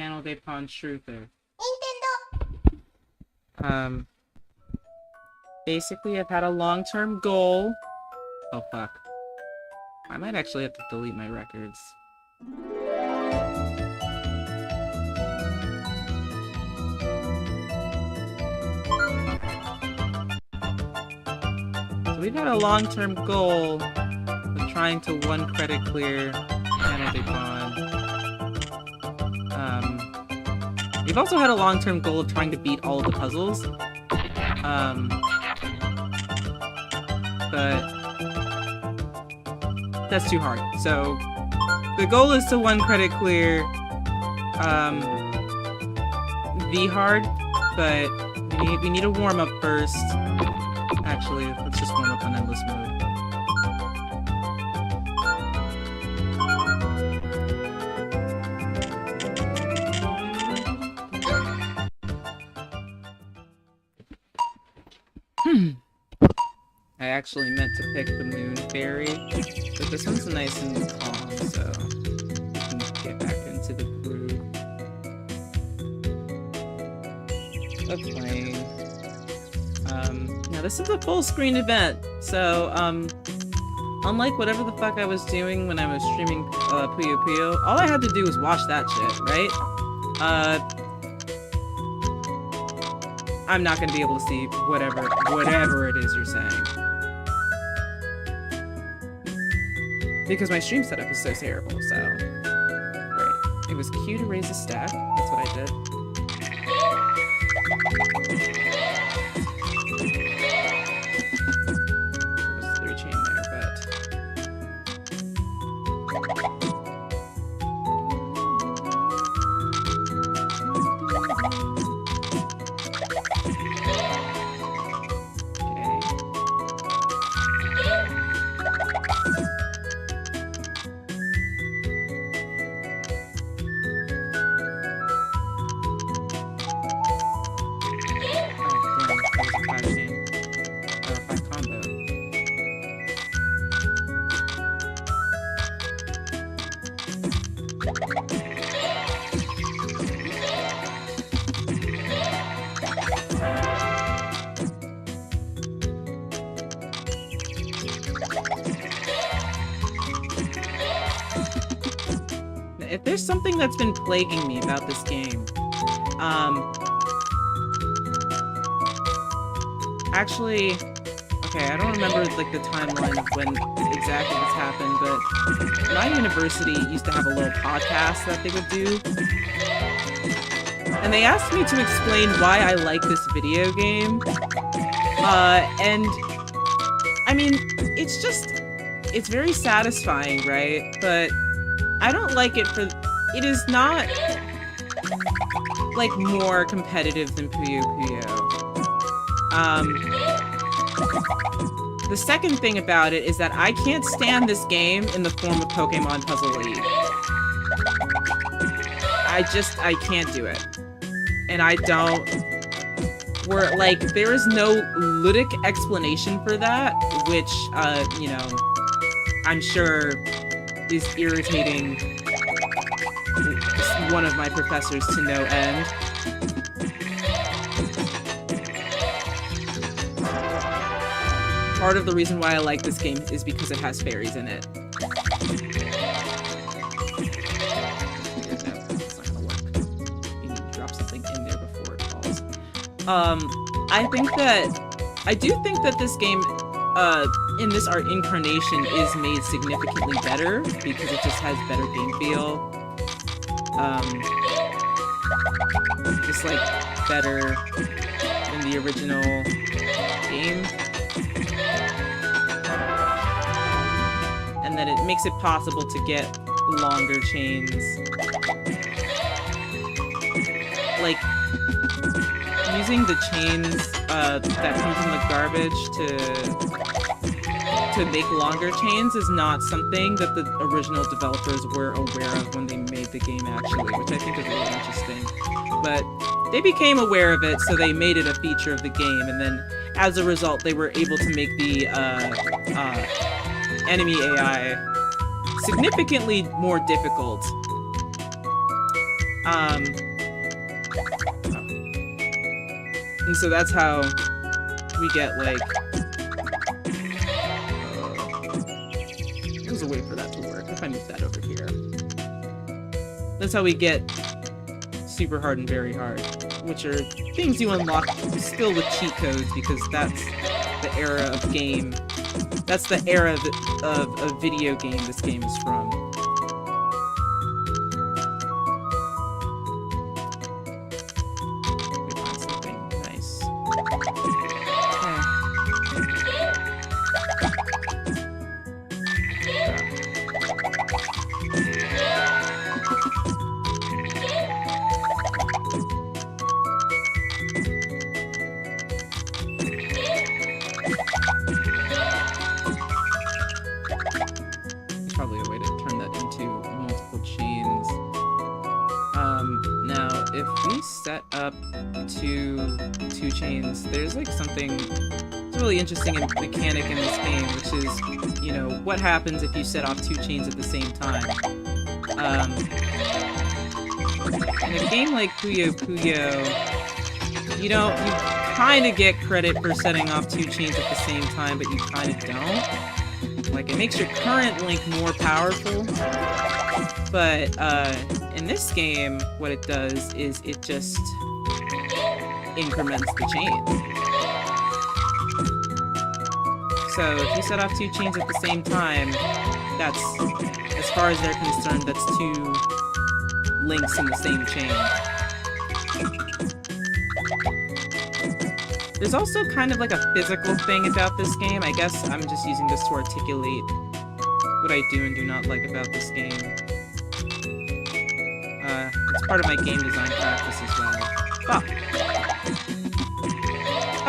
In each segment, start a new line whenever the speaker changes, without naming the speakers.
Channel Day Pawn Truther. Basically I've had a long-term goal. Oh fuck. I might actually have to delete my records. So we've had a long-term goal of trying to 1 credit clear Channel Day Pawn. We've also had a long-term goal of trying to beat all of the puzzles. But that's too hard. So the goal is to 1 credit clear the hard, but we need a warm-up first. Actually, let's just warm up on endless mode. I actually meant to pick the Moon Fairy, but this one's nice and calm, so we can get back into the groove of playing. Now this is a full screen event, so unlike whatever the fuck I was doing when I was streaming Puyo Puyo, all I had to do was watch that shit, right? I'm not gonna be able to see whatever it is you're saying. Because my stream setup is so terrible, so... Right. It was Q to raise a stack, that's what I did. There was 3 chain there, but... If there's something that's been plaguing me about this game, actually, okay, I don't remember like the timeline of when exactly this happened, but my university used to have a little podcast that they would do, and they asked me to explain why I like this video game, and I mean, it's very satisfying, right? But I don't like it for... It is not, like, more competitive than Puyo Puyo. The second thing about it is that I can't stand this game in the form of Pokemon Puzzle League. I can't do it. And I don't... Like, there is no ludic explanation for that, which, you know, I'm sure is irritating one of my professors to no end. Part of the reason why I like this game is because it has fairies in it. It's not gonna work. You need to drop something in there before it falls. I do think that this game in this art incarnation is made significantly better because it just has better game feel. Just like better than the original game. And then it makes it possible to get longer chains. Like using the chains that come from the garbage to make longer chains is not something that the original developers were aware of when they made the game, actually, which I think is really interesting. But they became aware of it, so they made it a feature of the game, and then as a result, they were able to make the enemy AI significantly more difficult. And so that's how we get, like... there's a way for that to work, if I move that over here. That's how we get super hard and very hard, which are things you unlock still with cheat codes, because that's the era of game. That's the era of a video game this game is from. Let me find something nice. Probably a way to turn that into multiple chains. Now, if we set up two chains, there's like something really interesting mechanic in this game, which is, you know, what happens if you set off two chains at the same time. In a game like Puyo Puyo, you kind of get credit for setting off two chains at the same time, but you kind of don't. Like, it makes your current link more powerful, but in this game, what it does is it just increments the chain. So if you set off two chains at the same time, that's, as far as they're concerned, that's two links in the same chain. There's also kind of like a physical thing about this game. I guess I'm just using this to articulate what I do and do not like about this game. It's part of my game design practice as well. Oh!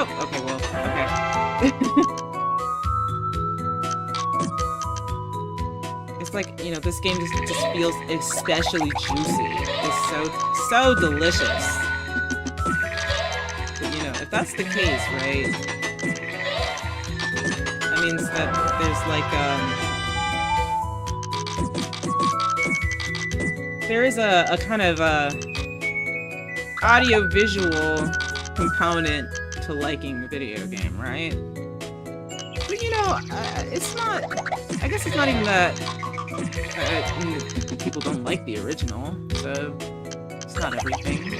Oh, okay, well, okay. It's like, you know, this game just feels especially juicy. It's so delicious. If that's the case, right, that means that there's like, there is a kind of audio-visual component to liking a video game, right? But, you know, it's not, I guess it's not even that people don't like the original, so it's not everything.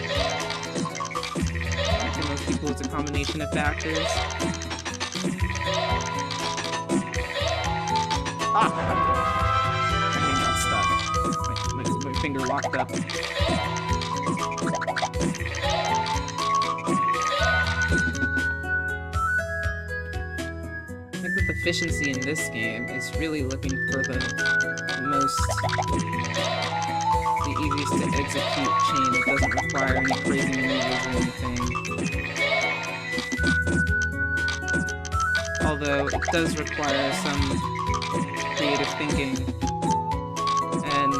Most people, it's a combination of factors. Ah! I got stuck. My finger locked up. I think that the efficiency in this game is really looking for the easiest to execute chain that doesn't require any crazy maneuvers or anything. Although it does require some creative thinking. And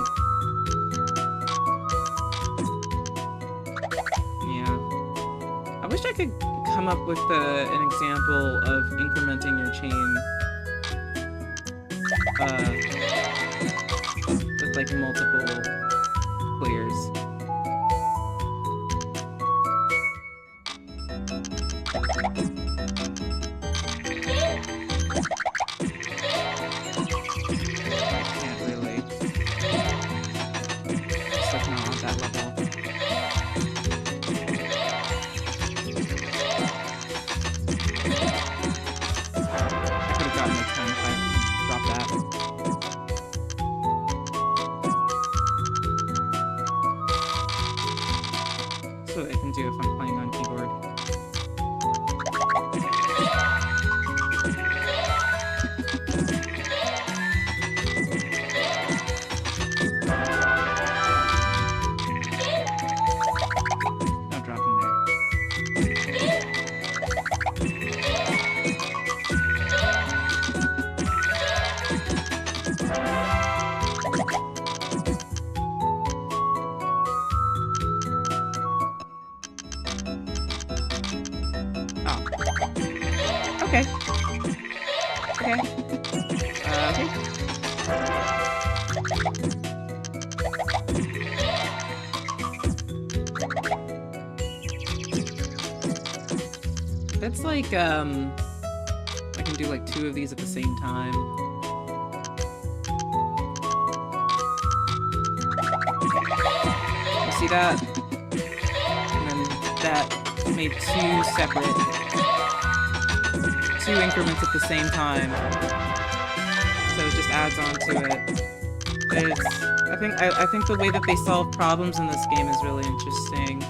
yeah. I wish I could come up with an example of incrementing your chain with like multiple clears. Can't really. Just like not on that level. I could have gotten the 10 if I dropped that. That's what I can do if I'm playing on keyboard. No drop in there. Oh. Okay. Okay. Okay. It's like, I can do like 2 of these at the same time. You see that? And then that made 2 separate, 2 increments at the same time. So it just adds on to it. I think the way that they solve problems in this game is really interesting.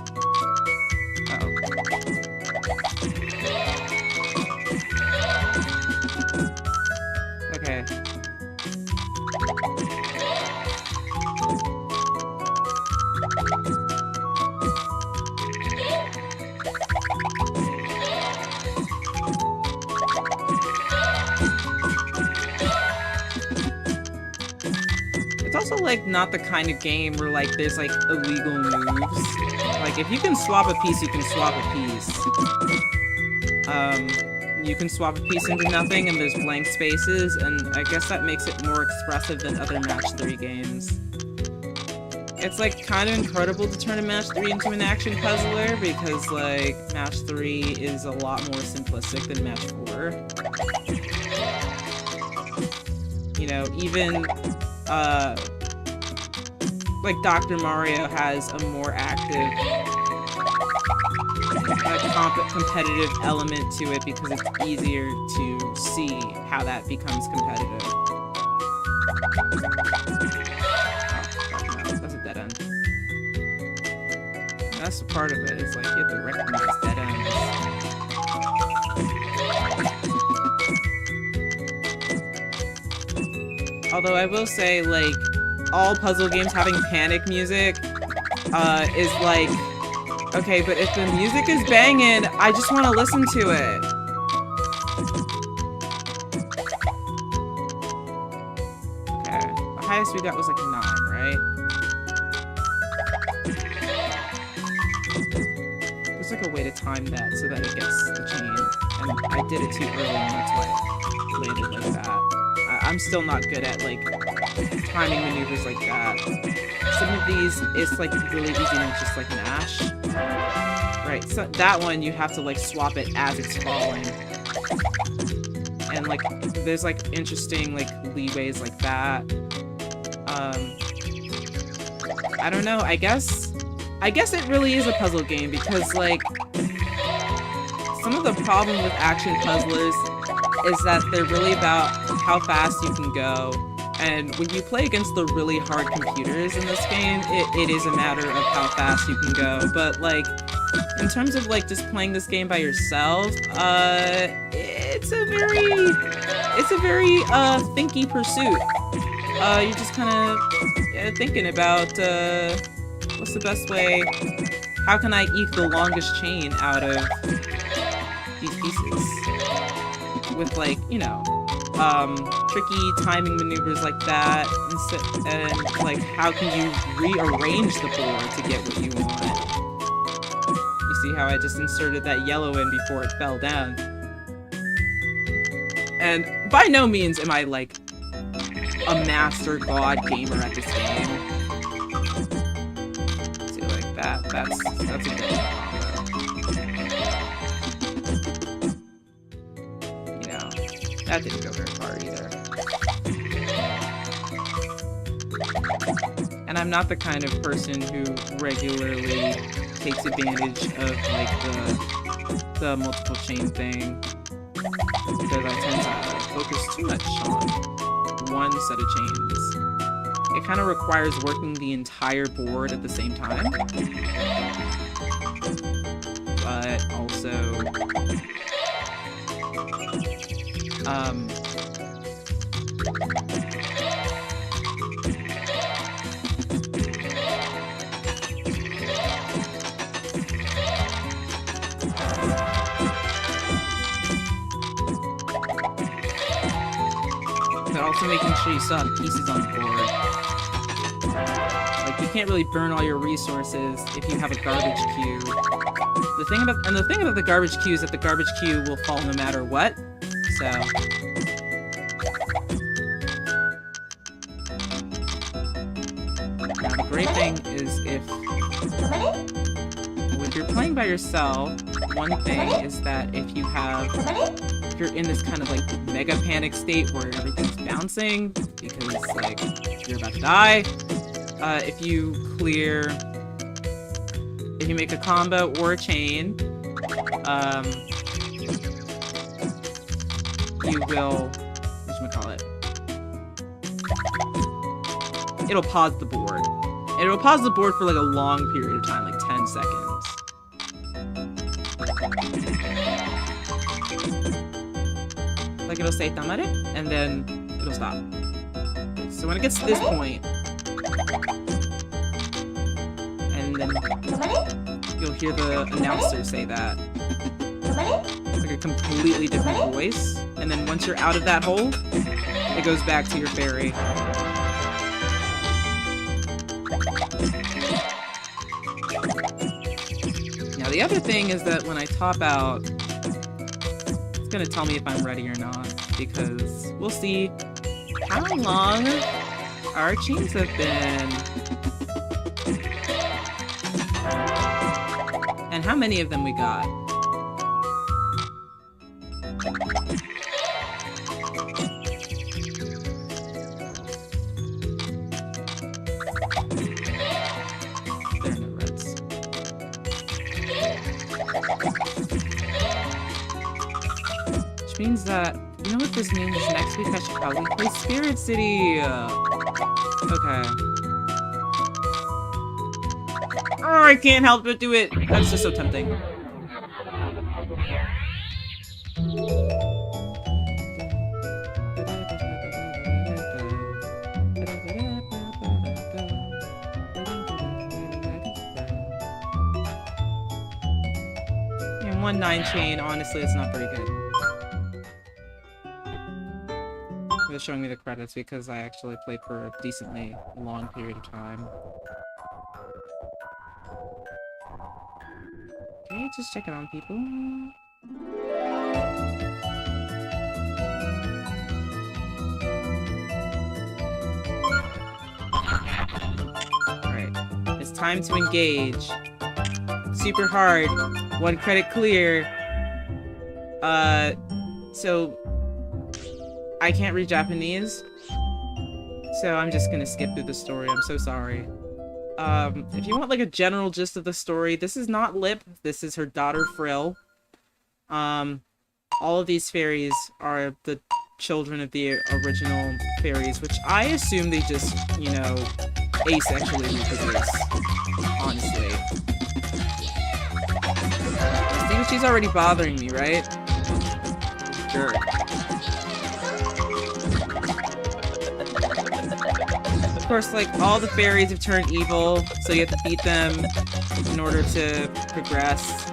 Okay. It's also like not the kind of game where like there's like illegal moves. Like if you can swap a piece, you can swap a piece. You can swap a piece into nothing and there's blank spaces, and I guess that makes it more expressive than other Match 3 games. It's like kind of incredible to turn a Match 3 into an action puzzler because like Match 3 is a lot more simplistic than Match 4. You know, even like Dr. Mario has a more active competitive element to it because it's easier to see how that becomes competitive. Oh, no, that's a dead end. That's part of it. It's like you have to recognize dead ends. Although I will say, like, all puzzle games having panic music is like, okay, but if the music is banging, I just want to listen to it. Okay, the highest we got was like 9, right? There's like a way to time that so that it gets the chain, and I did it too early, and that's why it landed like that. I'm still not good at like timing maneuvers like that. Some of these, it's like really easy and it's just like mash. Right, so that one you have to like swap it as it's falling. And like there's like interesting like leeways like that. I don't know, I guess it really is a puzzle game because like some of the problem with action puzzlers is that they're really about how fast you can go. And when you play against the really hard computers in this game, it is a matter of how fast you can go. But like, in terms of like just playing this game by yourself, it's a very thinky pursuit. You're just kind of thinking about what's the best way, how can I eke the longest chain out of these pieces? With like, you know, tricky timing maneuvers like that, and like how can you rearrange the board to get what you want? You see how I just inserted that yellow in before it fell down? And by no means am I like a master god gamer at this game. See, like that's a good combo. That didn't go very far either. And I'm not the kind of person who regularly takes advantage of like the multiple chain thing, because I tend to focus too much on one set of chains. It kind of requires working the entire board at the same time, but also but also making sure you still have pieces on the board. Like, you can't really burn all your resources if you have a garbage queue. The thing about the garbage queue is that the garbage queue will fall no matter what. So now the great thing is if you're playing by yourself, one thing is that if you're in this kind of like mega panic state where everything's bouncing because like you're about to die, if you make a combo or a chain, you will, whatchamacallit, it'll pause the board. And it'll pause the board for like a long period of time, like 10 seconds. Like it'll say tamare, and then it'll stop. So when it gets to this point, and then you'll hear the announcer say that. It's like a completely different voice. And then once you're out of that hole, it goes back to your fairy. Now the other thing is that when I top out, it's gonna tell me if I'm ready or not, because we'll see how long our chains have been. And how many of them we got. There are no reds. Which means that, you know what this means? Next week I should probably play Spirit City! Okay. Oh, I can't help but do it! That's just so tempting. And 1-9 chain, honestly, it's not very good. They're showing me the credits because I actually played for a decently long period of time. Okay, just checking on people. Alright, it's time to engage. Super hard. 1 credit clear. So I can't read Japanese, so I'm just gonna skip through the story. I'm so sorry. If you want like a general gist of the story, this is not Lip, this is her daughter Frill. All of these fairies are the children of the original fairies, which I assume they just, you know, asexually reproduce, honestly. See, she's already bothering me, right? Jerk. Of course, like, all the fairies have turned evil, so you have to beat them in order to progress.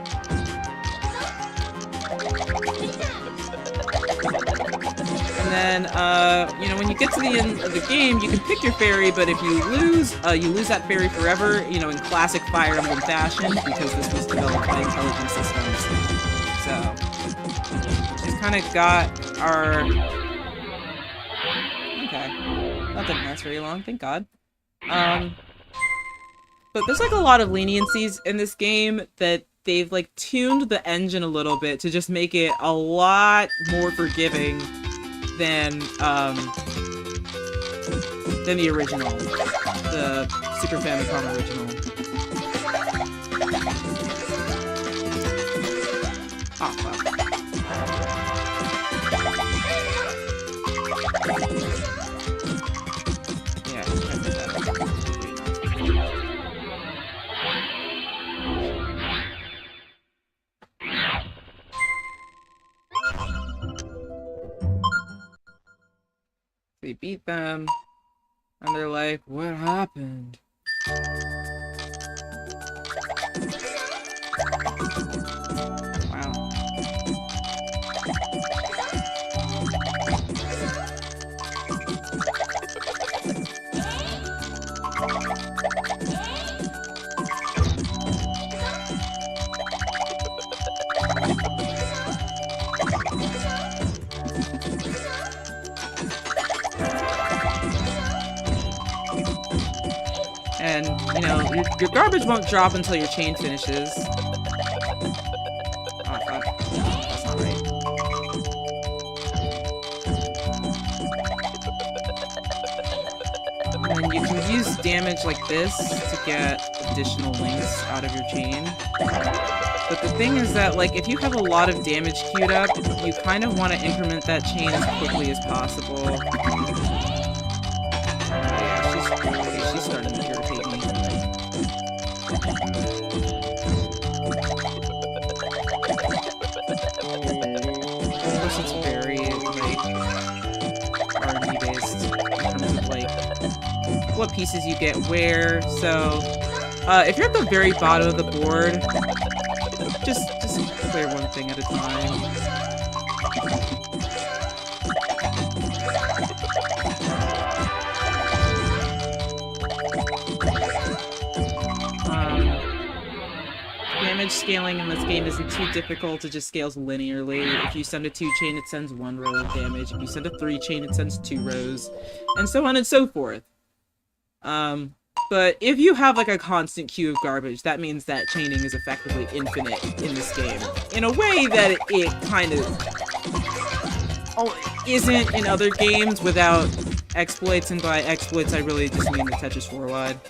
And then, you know, when you get to the end of the game, you can pick your fairy, but if you lose that fairy forever, you know, in classic Fire Emblem fashion, because this was developed by Intelligent Systems. So, she's kind of got our... Okay. That didn't last very long, thank God. But there's like a lot of leniencies in this game that they've like tuned the engine a little bit to just make it a lot more forgiving than the original, the Super Famicom original. Oh, fuck. Yeah, I did that. They beat them, and they're like, what happened? Wow. And, you know, your garbage won't drop until your chain finishes. damage like this to get additional links out of your chain. But the thing is that, like, if you have a lot of damage queued up, you kind of want to increment that chain as quickly as possible. Yeah, she's starting to irritate me. Of course, it's very, like, RNG-based in terms of, like, what pieces you get where. So, if you're at the very bottom of the board, just clear one thing at a time. Damage scaling in this game isn't too difficult. It just scales linearly. If you send a 2-chain, it sends 1 row of damage. If you send a 3-chain, it sends 2 rows. And so on and so forth. But if you have, like, a constant queue of garbage, that means that chaining is effectively infinite in this game. In a way that it kind of isn't in other games without exploits, and by exploits I really just mean the Tetris 4 wide.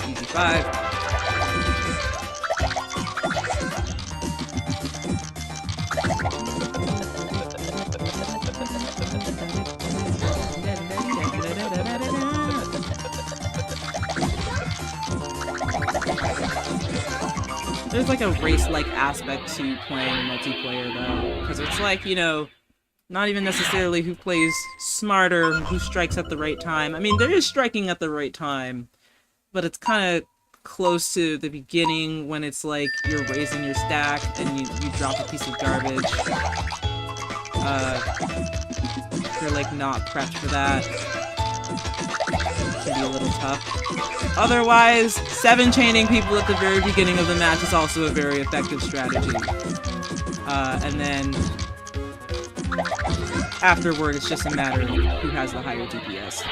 Easy 5. There's like a race-like aspect to playing multiplayer though, because it's like, you know, not even necessarily who plays smarter, who strikes at the right time. I mean, there is striking at the right time, but it's kind of close to the beginning when it's like you're raising your stack and you drop a piece of garbage. If you're like not prepped for that, it can be a little tough. Otherwise, 7-chaining people at the very beginning of the match is also a very effective strategy. And then afterward, it's just a matter of who has the higher DPS.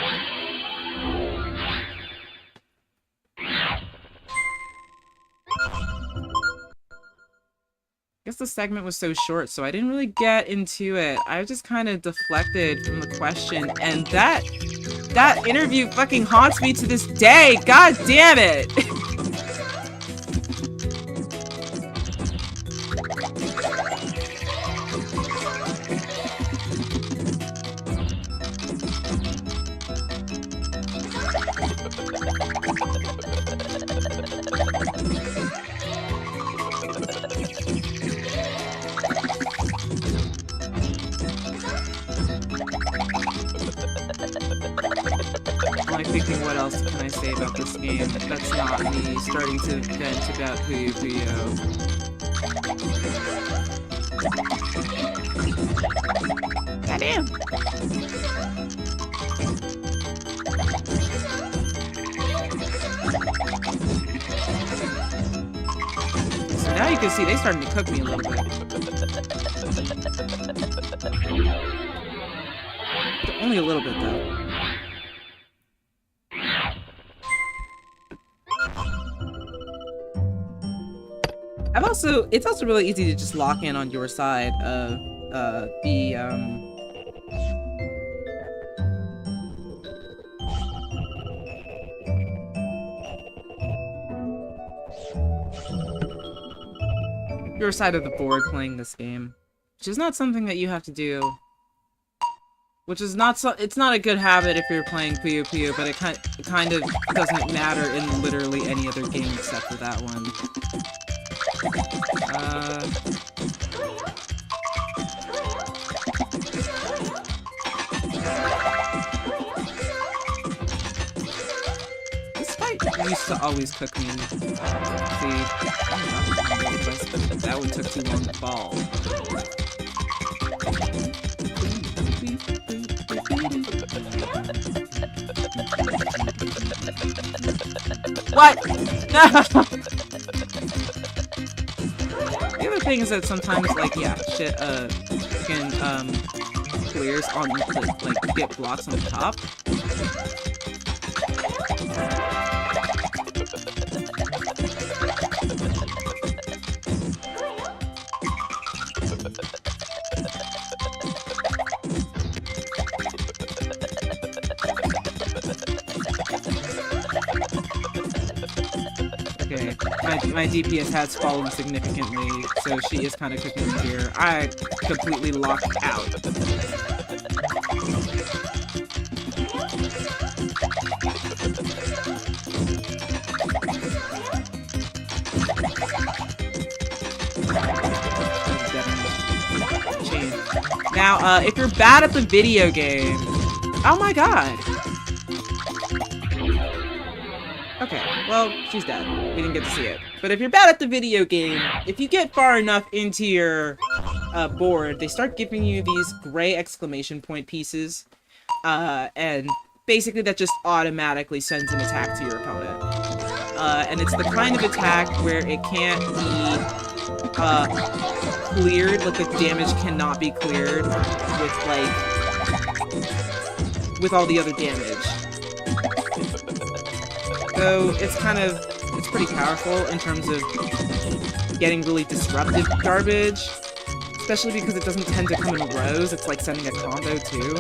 I guess the segment was so short, so I didn't really get into it. I just kind of deflected from the question, and that interview fucking haunts me to this day! God damn it! Thinking what else can I say about this game that's not me starting to vent about Puyo Puyo. Goddamn! So now you can see they starting to cook me a little bit. Only a little bit though. It's also really easy to just lock in on your side of your side of the board playing this game, which is not something that you have to do. Which is not it's not a good habit if you're playing Puyo Puyo, but it kind of doesn't matter in literally any other game except for that one. This fight used to always cook me. See, that one took too long to fall. What? No! The other thing is that sometimes, like, yeah, shit, fucking, clears on, like, get blocks on the top. my DPS has fallen significantly, so she is kind of cooking me here. I completely locked out. Now, if you're bad at the video game... Oh my god! Okay, well, she's dead. We didn't get to see it. But if you're bad at the video game, if you get far enough into your board, they start giving you these gray exclamation point pieces. And basically that just automatically sends an attack to your opponent. And it's the kind of attack where it can't be cleared, like the damage cannot be cleared with, like, with all the other damage. So it's pretty powerful in terms of getting really disruptive garbage, especially because it doesn't tend to come in rows. It's like sending a combo too.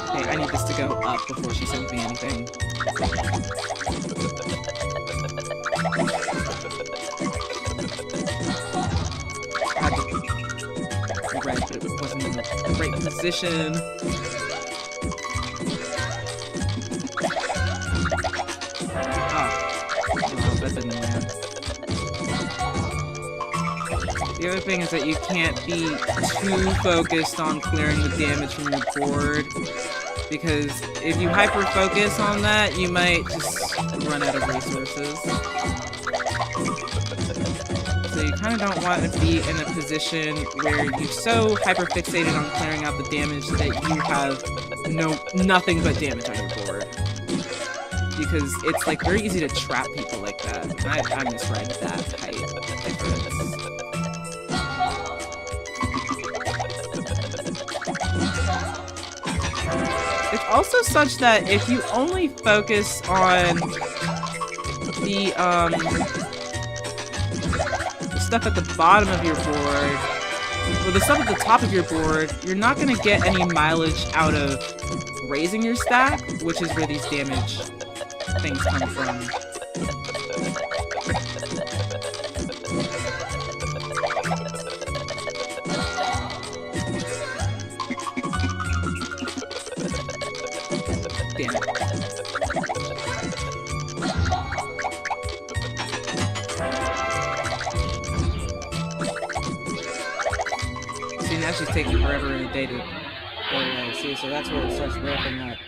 Okay, I need this to go up before she sends me anything. Right, but it wasn't in the right position. Oh, that didn't land. The other thing is that you can't be too focused on clearing the damage from your board, because if you hyper-focus on that, you might just run out of resources. So you kind of don't want to be in a position where you're so hyper-fixated on clearing out the damage that you have nothing but damage on your board. Because it's like very easy to trap people like that. And I misread that type difference. It's also such that if you only focus on the stuff at the bottom of your board, or the stuff at the top of your board, you're not going to get any mileage out of raising your stack, which is where these damage things come from. Damn it. See, now she's taking forever and a day to go away. See, so that's where it starts ramping up.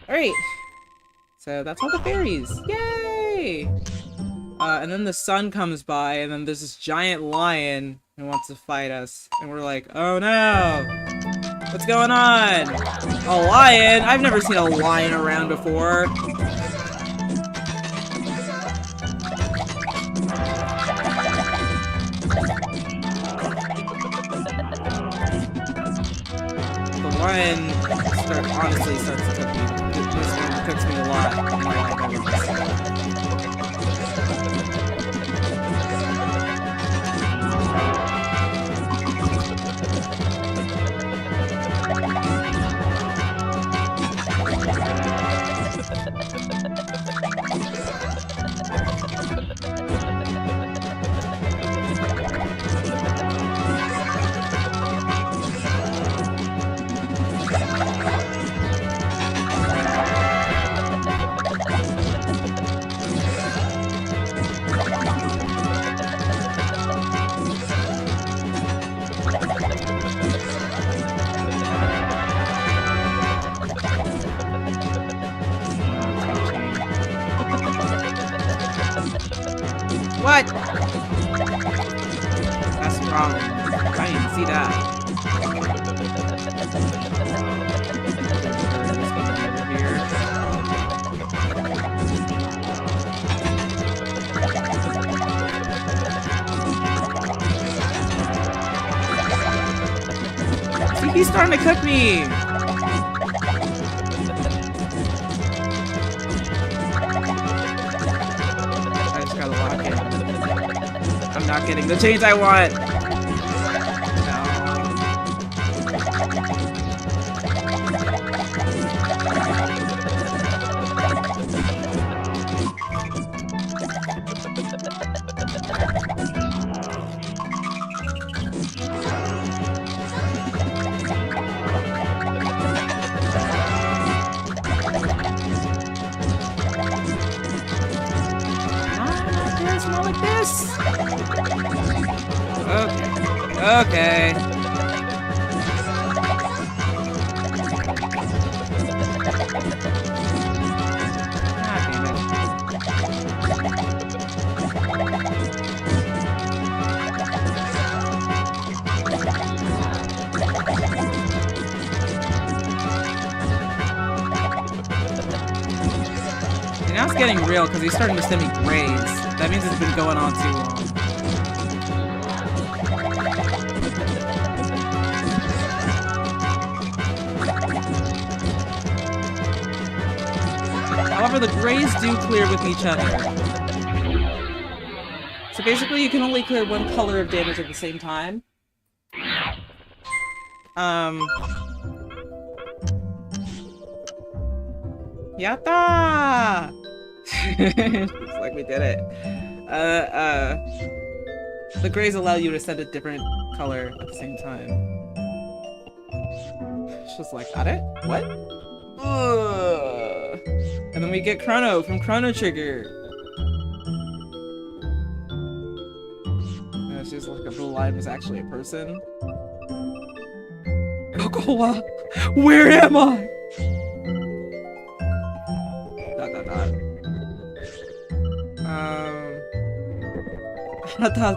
Alright. So that's all the fairies. Yay! And then the sun comes by, and then there's this giant lion who wants to fight us. And we're like, oh no! What's going on? A lion? I've never seen a lion around before. The lion honestly starts to cook me. This one cooks me a lot. And I like everything. What? That's the problem. I didn't see that. See, he's starting to cook me! not getting the change I want. More like this. Okay. And now it's getting real because he's starting to send me grays. That means it's been going on too long. However, the grays do clear with each other. So basically, you can only clear one color of damage at the same time. Yatta! Looks like we did it. The grays allow you to send a different color at the same time. It's just like, got it? What? Ugh. And then we get Chrono from Chrono Trigger. It's just like if the line was actually a person. Kokowa, where am I? Anata. I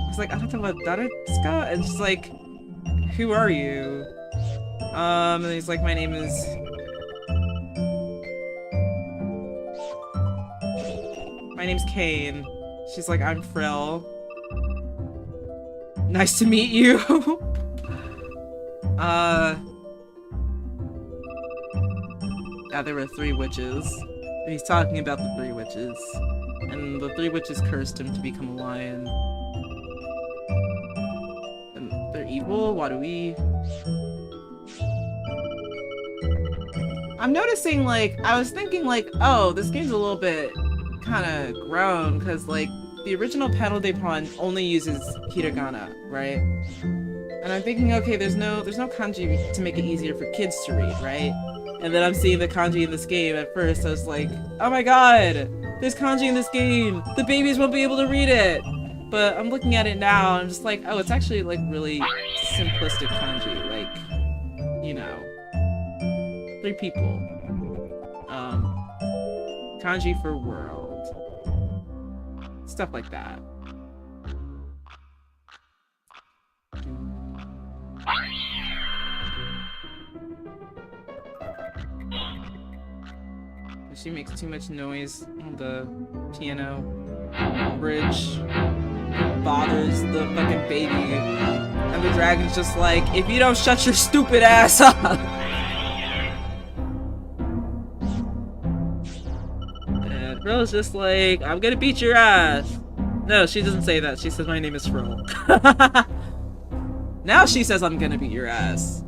was like, Anata wa dare desu ka? And she's like, who are you? And he's like, my name is... My name's Kane. She's like, I'm Frill. Nice to meet you. Yeah, there were 3 witches. And he's talking about the 3 witches. And the 3 witches cursed him to become a lion. And they're evil? Why do we... I'm noticing, like, I was thinking, like, oh, this game's a little bit kind of grown, because, like, the original Panel de Pon only uses hiragana, right? And I'm thinking, okay, there's no kanji to make it easier for kids to read, right? And then I'm seeing the kanji in this game. At first, I was like, oh my god, there's kanji in this game! The babies won't be able to read it! But I'm looking at it now, and I'm just like, oh, it's actually, like, really simplistic kanji. Like, you know, 3 people. Kanji for world. Stuff like that. She makes too much noise on the piano bridge. Bothers the fucking baby. And the dragon's just like, if you don't shut your stupid ass up! And Frill's just like, I'm gonna beat your ass! No, she doesn't say that. She says my name is Frill. Now she says I'm gonna beat your ass.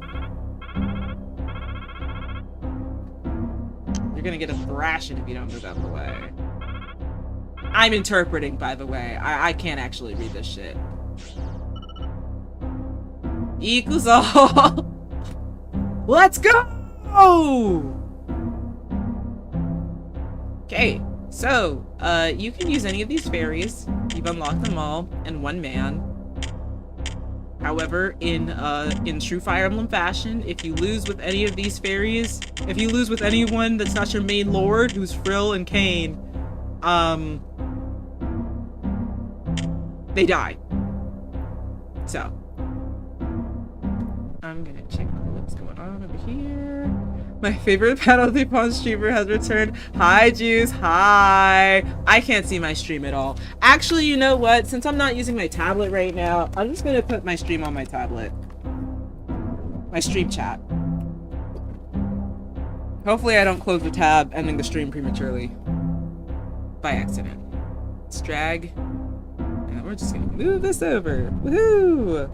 You're gonna get a thrashing if you don't move out of the way. I'm interpreting, by the way. I can't actually read this shit. Ikuzo! Let's go! Okay, so, you can use any of these fairies. You've unlocked them all in one man. However, in true Fire Emblem fashion, if you lose with any of these fairies, if you lose with anyone that's not your main lord, who's Frill and Kane, they die. So, I'm gonna check what's going on over here. My favorite Panel de Pon streamer has returned. Hi, Juice. Hi. I can't see my stream at all. Actually, you know what? Since I'm not using my tablet right now, I'm just gonna put my stream on my tablet. My stream chat. Hopefully I don't close the tab, ending the stream prematurely. By accident. Let's drag we're just gonna move this over. Woohoo!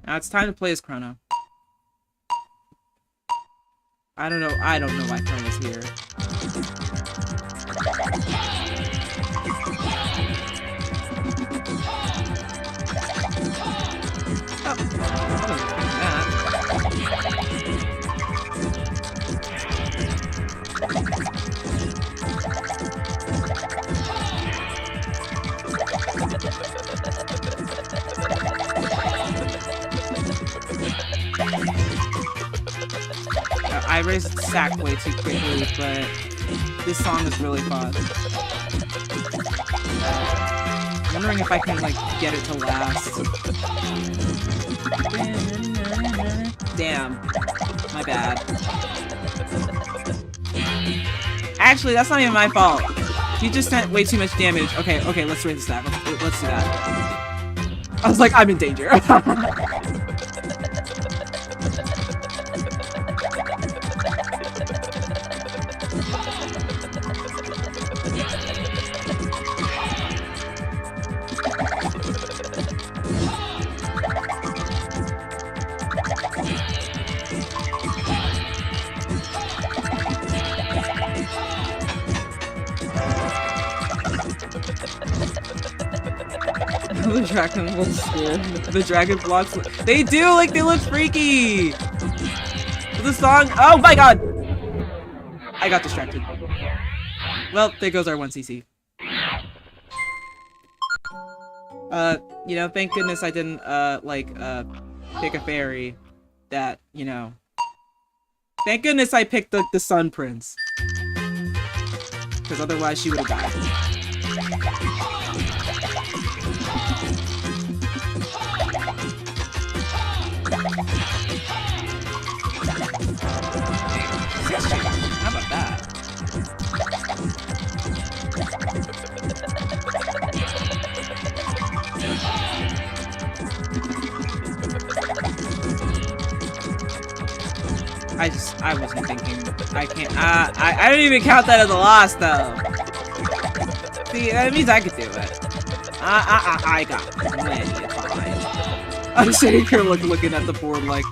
Now it's time to play as Chrono. I don't know why Chrono's here. Oh, I wasn't expecting that. I raised sack way too quickly, but this song is really fun. I'm wondering if I can, like, get it to last. Damn. My bad. Actually, that's not even my fault. He just sent way too much damage. Okay, let's raise the stack. Let's do that. I was like, I'm in danger. The dragon looks cool. The dragon blocks. They do! Like, they look freaky! The song. Oh my god! I got distracted. Well, there goes our 1cc. You know, thank goodness I didn't, pick a fairy that, you know. Thank goodness I picked the Sun Prince. Because otherwise she would have died. How about that? I wasn't thinking. I can't. I don't even count that as a loss, though. See, that means I could do it. I got plenty of time. I'm sitting here looking at the board like,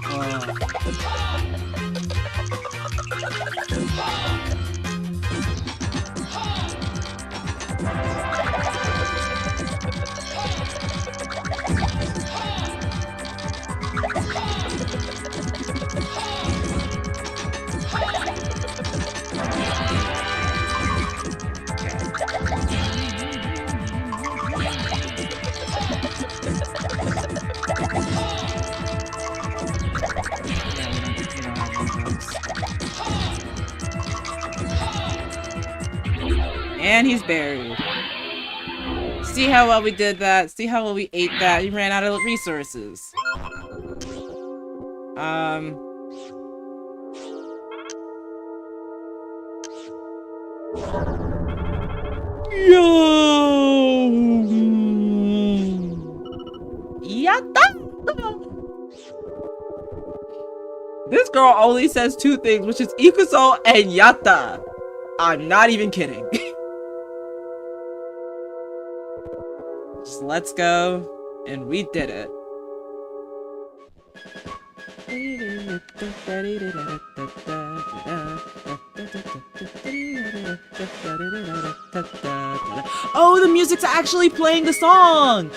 and he's buried. See how well we did that? See how well we ate that? We ran out of resources. Yo! Yatta! This girl only says two things, which is Ikuso and Yatta. I'm not even kidding. Just let's go, and we did it. Oh, the music's actually playing the song!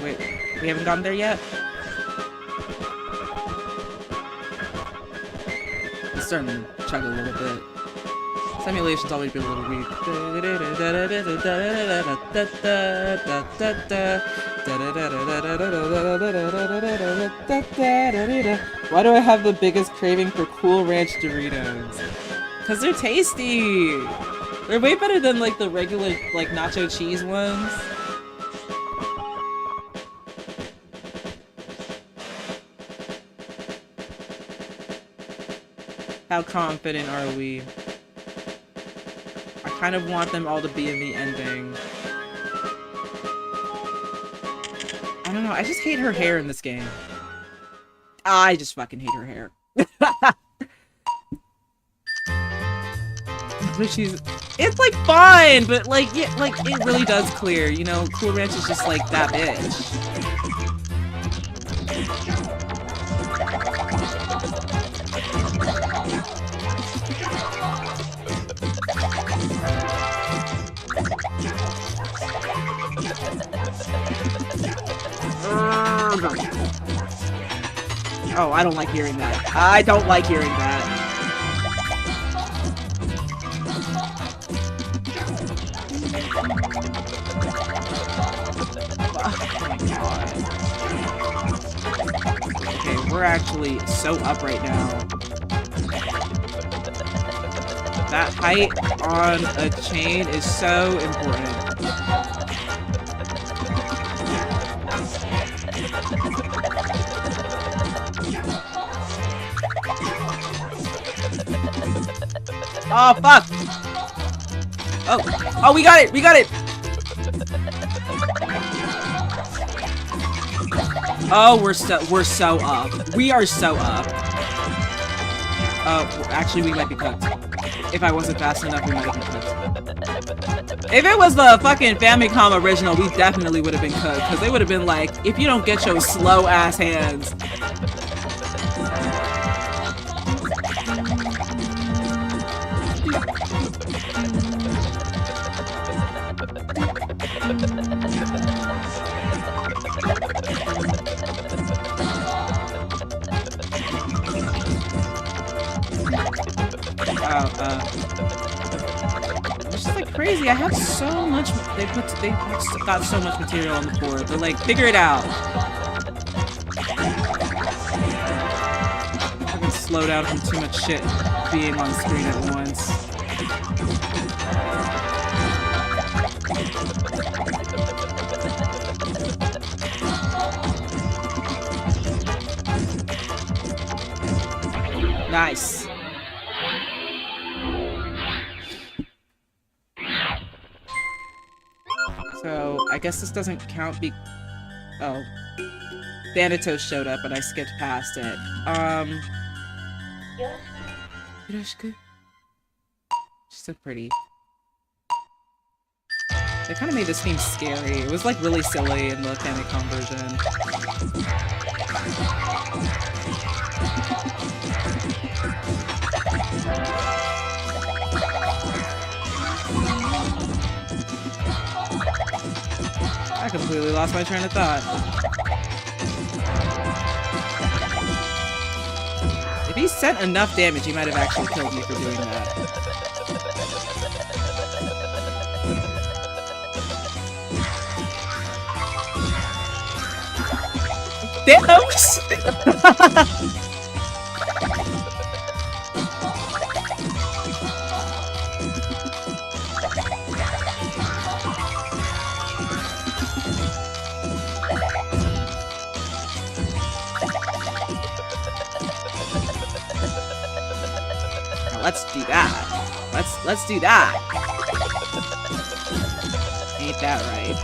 Wait, we haven't gotten there yet? It's starting to chug a little bit. Simulation's always been a little weak. Why do I have the biggest craving for Cool Ranch Doritos? Because they're tasty! They're way better than, like, the regular, like, nacho cheese ones. How confident are we? I kind of want them all to be in the ending. I don't know, I just hate her hair in this game. I just fucking hate her hair. But it's like fine, but like, yeah, like it really does clear, you know, Cool Ranch is just like that bitch. Oh, I don't like hearing that. I don't like hearing that. Okay, we're actually so up right now. That height on a chain is so important. Oh, fuck! Oh, we got it! We got it! Oh, we're so up. We are so up. Actually, we might be cooked. If I wasn't fast enough, we might have been cooked. If it was the fucking Famicom original, we definitely would have been cooked, because they would have been like, if you don't get your slow-ass hands. It's just like crazy. I have so much. They've got so much material on the board. They're like, figure it out. I can slow down from too much shit being on screen at once. Nice. So, I guess this doesn't count oh. Thanatos showed up and I skipped past it. Yoroshiku. She's so pretty. They kind of made this theme scary. It was like really silly in the Famicom version. I completely lost my train of thought. If he sent enough damage, he might have actually killed me for doing that. Thanos! Let's do that. Let's do that. Ain't that right?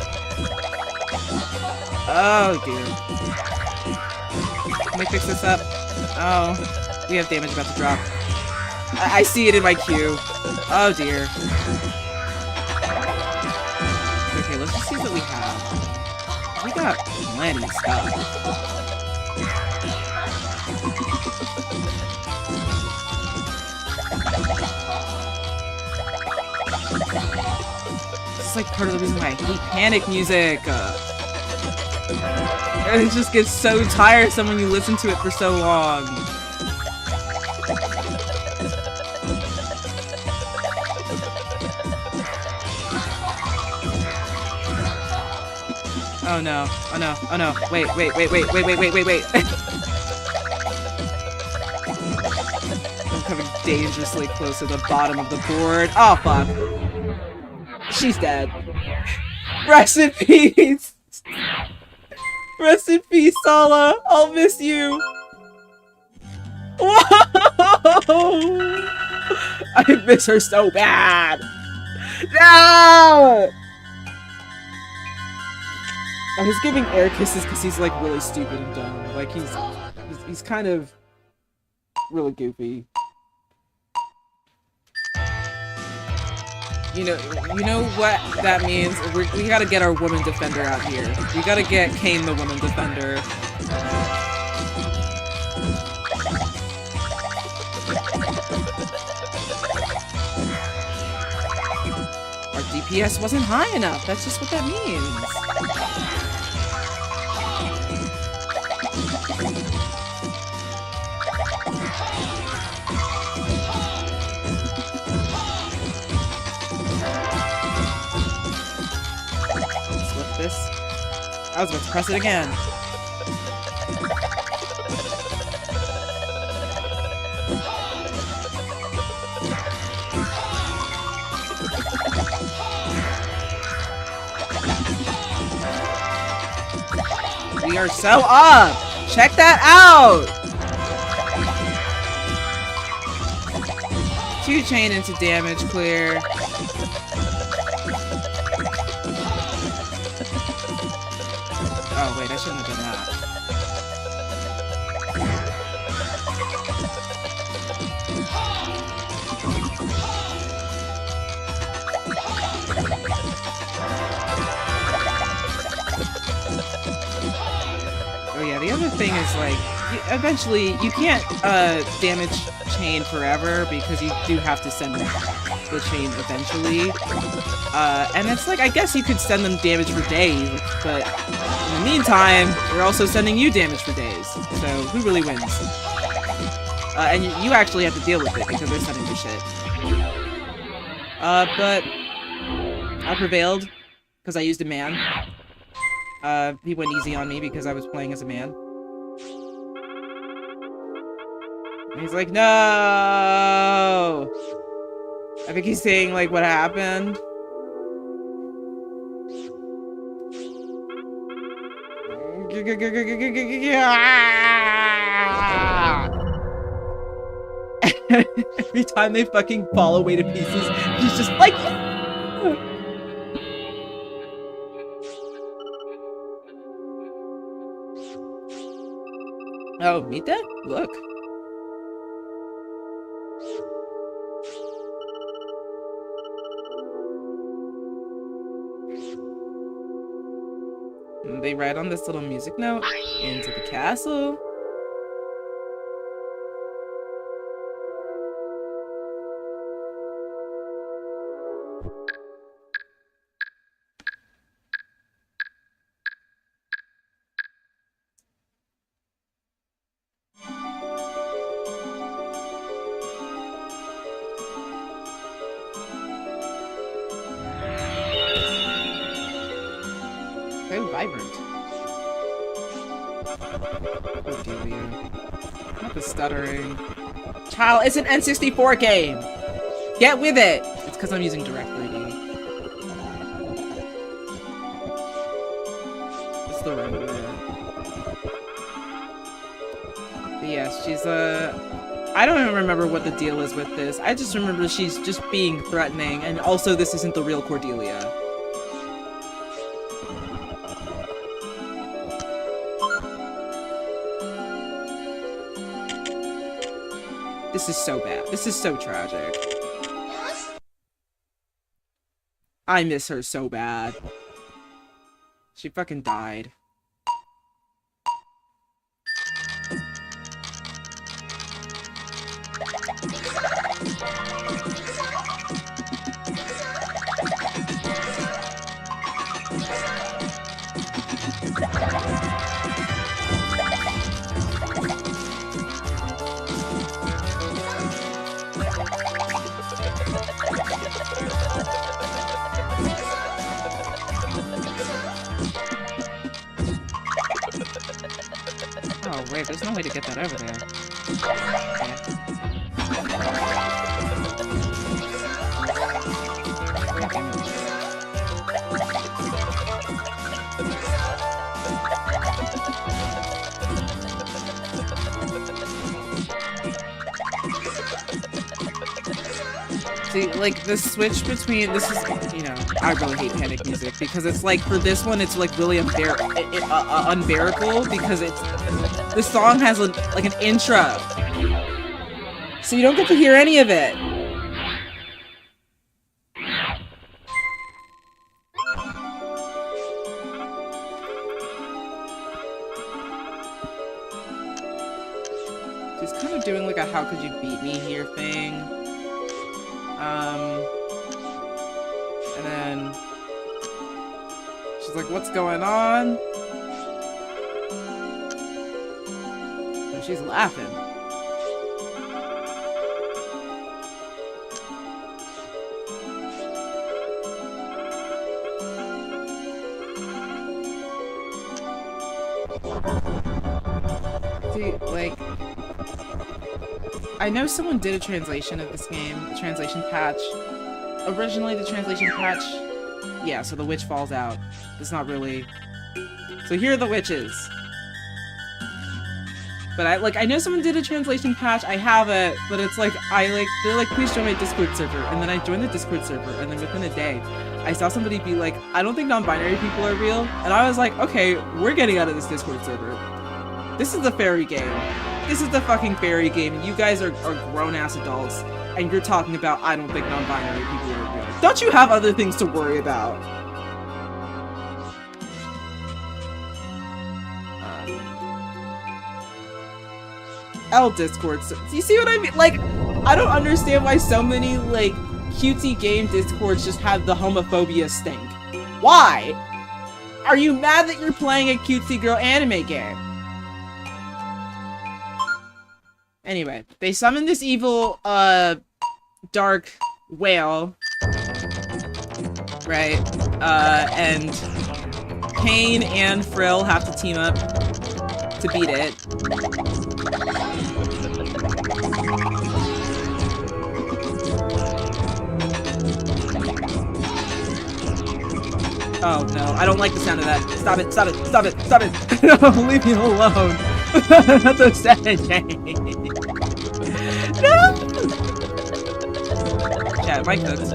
Oh dear. Can we fix this up? Oh, we have damage about to drop. I see it in my queue. Oh dear. Okay, let's just see what we have. We got plenty of stuff. This is like part of the reason why I hate panic music. It just gets so tiresome when you listen to it for so long. Oh no, oh no, oh no. Wait. I'm coming dangerously close to the bottom of the board. Oh fuck. She's dead. Rest in peace! Rest in peace, Sala! I'll miss you! Whoa! I miss her so bad. No! Oh, he's giving air kisses because he's like really stupid and dumb. Like he's kind of really goofy. You know what that means? We gotta get our woman defender out here. We gotta get Cain the woman defender. Our DPS wasn't high enough. That's just what that means. This. I was about to press it again. We are so up! Check that out! 2 chain into damage clear. Oh wait, I shouldn't have done that. Oh yeah, the other thing is like, eventually you can't damage chain forever because you do have to send the chain eventually. And it's like, I guess you could send them damage for days, but in the meantime, they're also sending you damage for days. So, who really wins? And you actually have to deal with it because they're sending you shit. But I prevailed because I used a man. He went easy on me because I was playing as a man. And he's like, no! I think he's saying, like, what happened. Every time they fucking fall away to pieces, he's just like... Oh, meet that? Look. And they write on this little music note, into the castle. So vibrant. Cordelia. Not the stuttering. Child, it's an N64 game! Get with it! It's because I'm using DirectLady. It's the render. But yes, she's I don't even remember what the deal is with this. I just remember she's just being threatening, and also this isn't the real Cordelia. This is so bad. This is so tragic. I miss her so bad. She fucking died. Oh wait, there's no way to get that over there. See, like, the switch between, this is, you know, I really hate Panic music, because it's like, for this one, it's like really unbearable, because it's, the song has like an intro, so you don't get to hear any of it. She's kind of doing like a how could you beat me here thing. And then she's like, what's going on? And she's laughing. See, like, I know someone did a translation of this game, a translation patch. Originally, the translation patch, yeah, so the witch falls out. It's not really. So here are the witches. But I know someone did a translation patch. I have it, but it's like they're like, please join my Discord server, and then I joined the Discord server, and then within a day, I saw somebody be like, I don't think non-binary people are real, and I was like, okay, we're getting out of this Discord server. This is the fairy game. This is the fucking fairy game. You guys are grown-ass adults, and you're talking about, I don't think non-binary people are real. Don't you have other things to worry about? Discord. So, do you see what I mean? Like, I don't understand why so many, like, cutesy game Discords just have the homophobia stink. Why? Are you mad that you're playing a cutesy girl anime game? Anyway, they summon this evil, dark whale. Right? And Pain and Frill have to team up to beat it. Oh no, I don't like the sound of that. Stop it, stop it, stop it, stop it! No, leave me alone! That's so sad, No! Yeah, Mike cooks.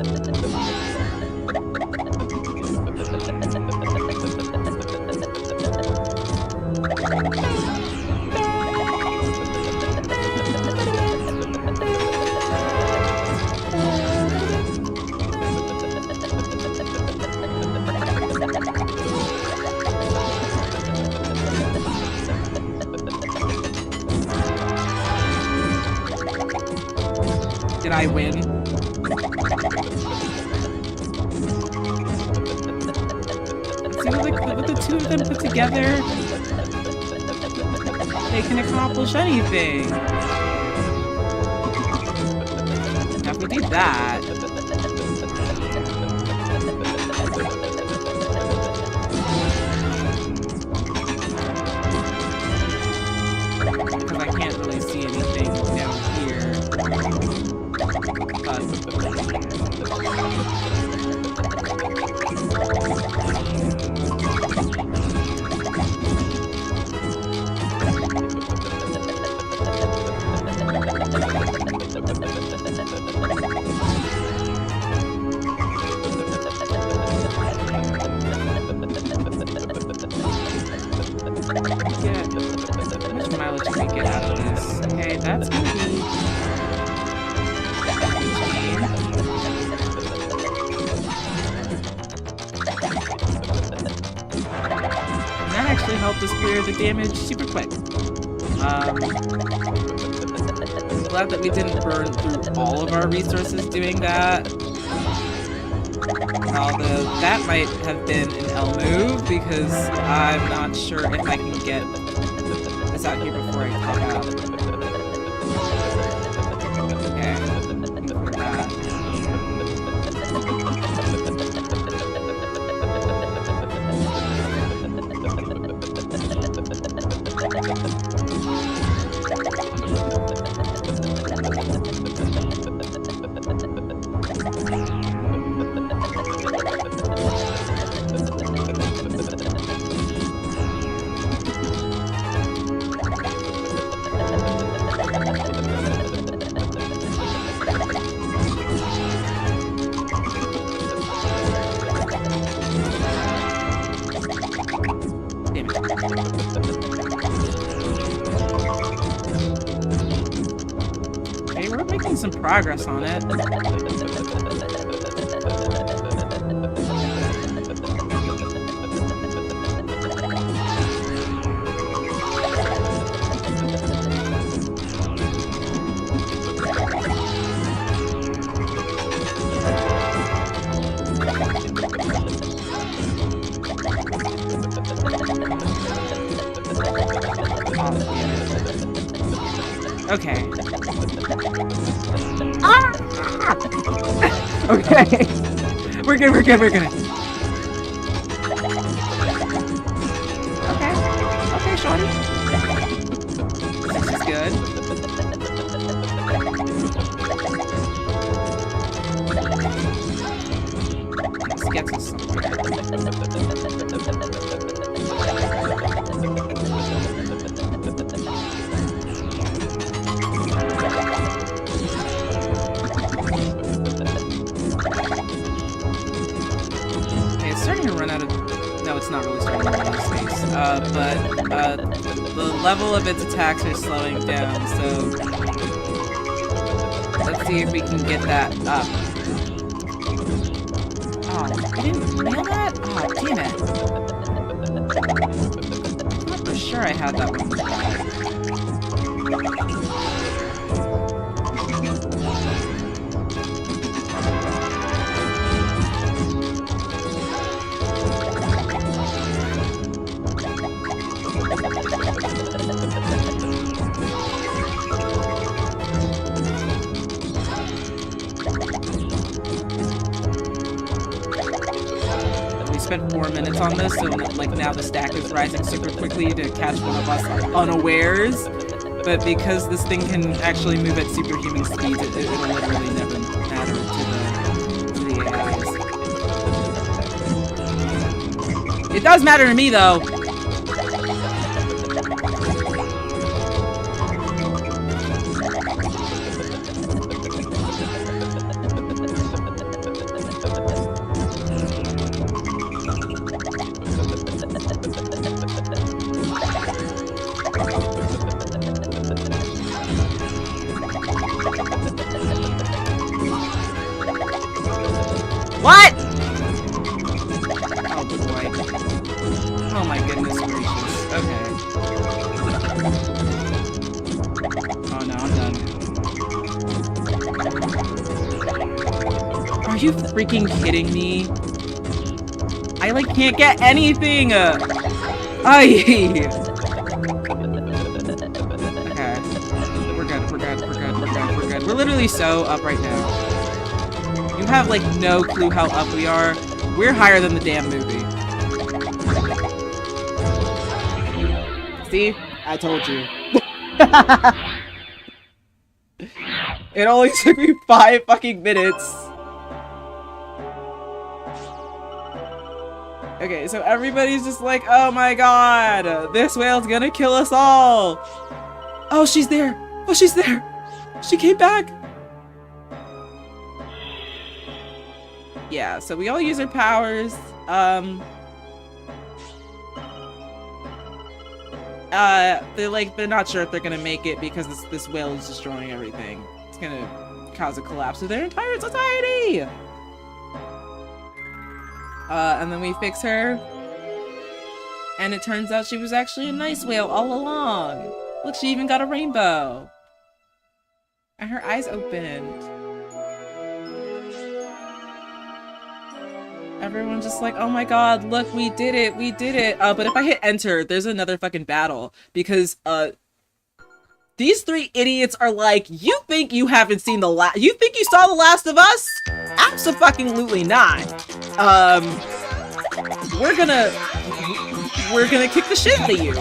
Did I win? See what the two of them put together? They can accomplish anything. Now if we do that... because I can't really see anything down here. How much mileage can we get out of this? Okay, that's gonna be... that actually helped us clear the damage super quick. I'm glad that we didn't burn through all of our resources doing that. Although that might have been an L move, because I'm not sure if I can get this out here before I come out. Okay, for that. Okay, we're making some progress on it. Okay. Ah! Okay. We're good, we're good, we're good. Okay. Okay, shorty. This is good. This gets us somewhere. Starting to run out of... No, it's not really starting to run out of space. But the level of its attacks are slowing down, so... Let's see if we can get that up. Oh, I didn't nail that? Oh, damn it. I thought for sure I had that one. Spent 4 minutes on this, so like now the stack is rising super quickly to catch one of us unawares. But because this thing can actually move at superhuman speeds, it'll literally never matter to the AIs. It does matter to me though. What? Oh boy. Oh my goodness gracious. Okay. Oh no, I'm done. Are you freaking kidding me? I like can't get anything! Aye! Okay. We're good, we're good, we're good, we're good, we're good. We're literally so up right now. You have, like, no clue how up we are. We're higher than the damn movie. See? I told you. It only took me 5 fucking minutes. Okay, so everybody's just like, oh my god, this whale's gonna kill us all. Oh, she's there. Oh, she's there. She came back. Yeah, so we all use our powers. They're not sure if they're gonna make it because this whale is destroying everything. It's gonna cause a collapse of their entire society. And then we fix her. And it turns out she was actually a nice whale all along. Look, she even got a rainbow. And her eyes opened. Everyone's just like, oh my god, look, we did it, we did it. But if I hit enter, there's another fucking battle. Because, these 3 idiots are like, you think you haven't seen you think you saw The Last of Us? Abso-fucking-lutely not. We're gonna kick the shit out of you.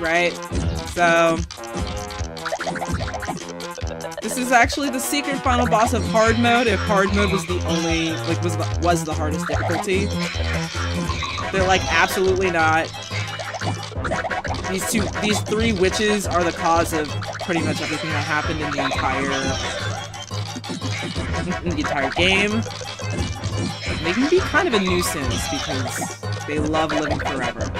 Right? So... This is actually the secret final boss of hard mode, if hard mode was the only, like, was the hardest difficulty. They're like, absolutely not. These 3 witches are the cause of pretty much everything that happened in the entire game. They can be kind of a nuisance because They love living forever.